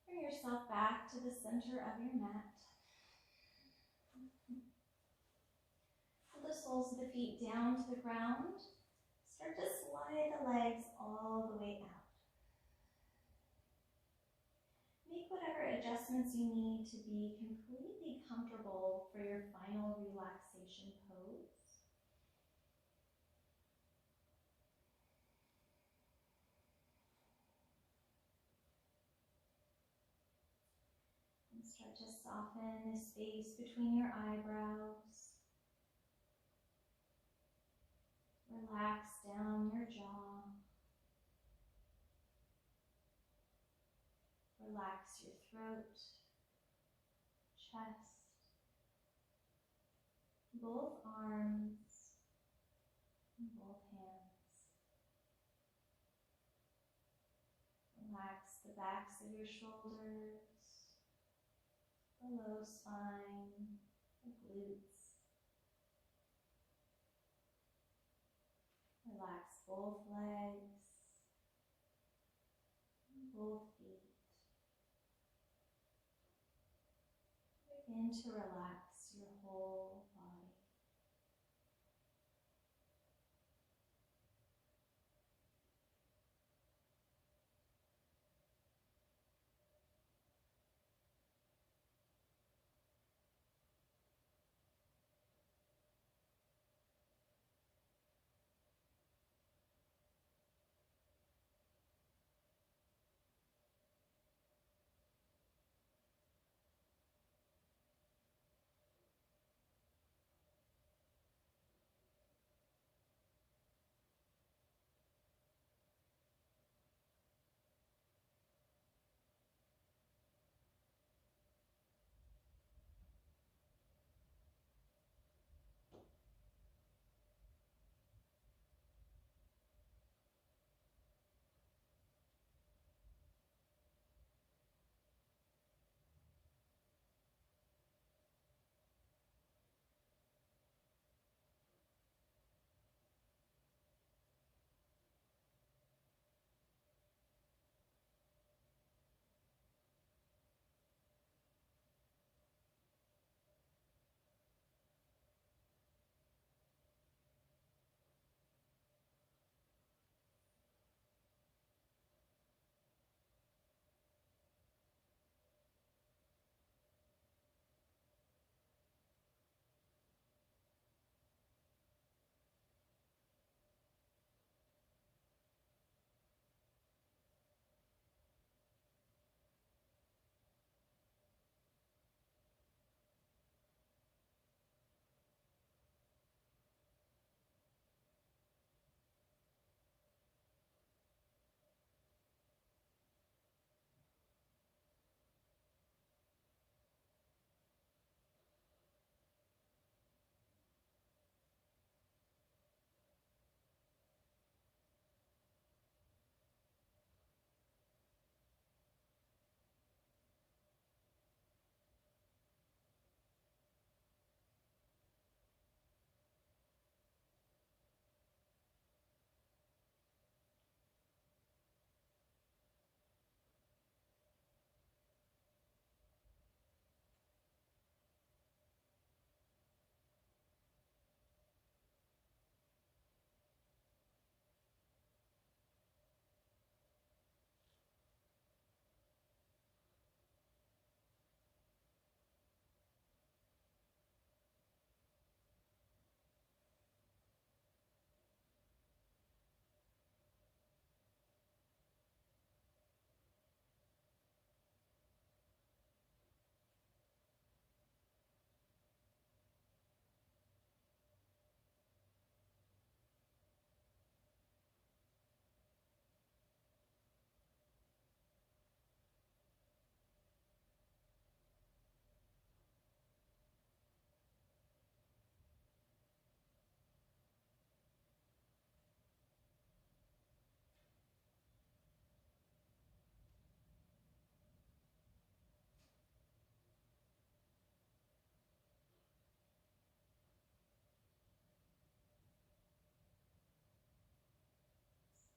S1: Bring yourself back to the center of your mat. Pull the soles of the feet down to the ground. Start to slide the legs all the way out. Make whatever adjustments you need to be completely comfortable for your final relaxation pose. And start to soften the space between your eyebrows. Relax down your jaw. Relax your throat, chest, both arms, and both hands. Relax the backs of your shoulders, the low spine, the glutes. Relax both legs, both feet. Begin to relax your whole body.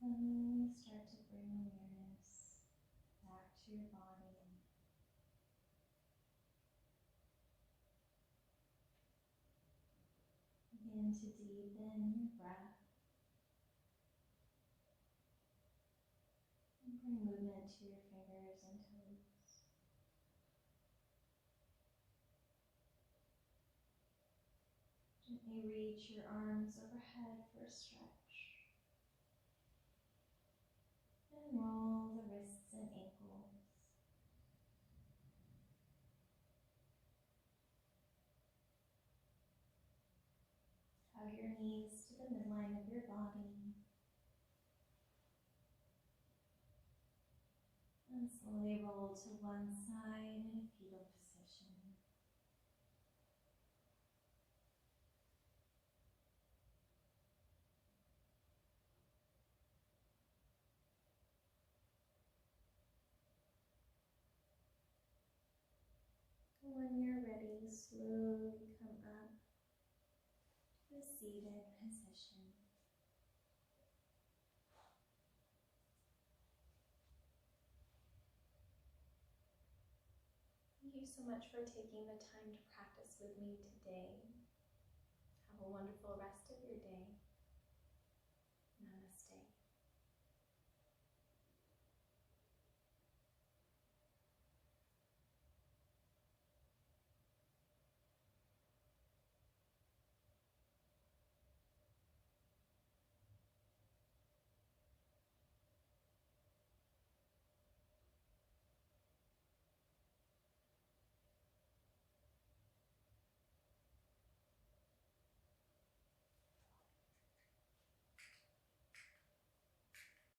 S1: slowly start to bring awareness back to your body. Begin to deepen your breath and bring movement to your fingers and toes. Gently reach your arms overhead for a stretch. And roll the wrists and ankles. Hug your knees to the midline of your body. And slowly roll to one side in a fetal position. When you're ready, slowly come up to a seated position. Thank you so much for taking the time to practice with me today. Have a wonderful rest of your day.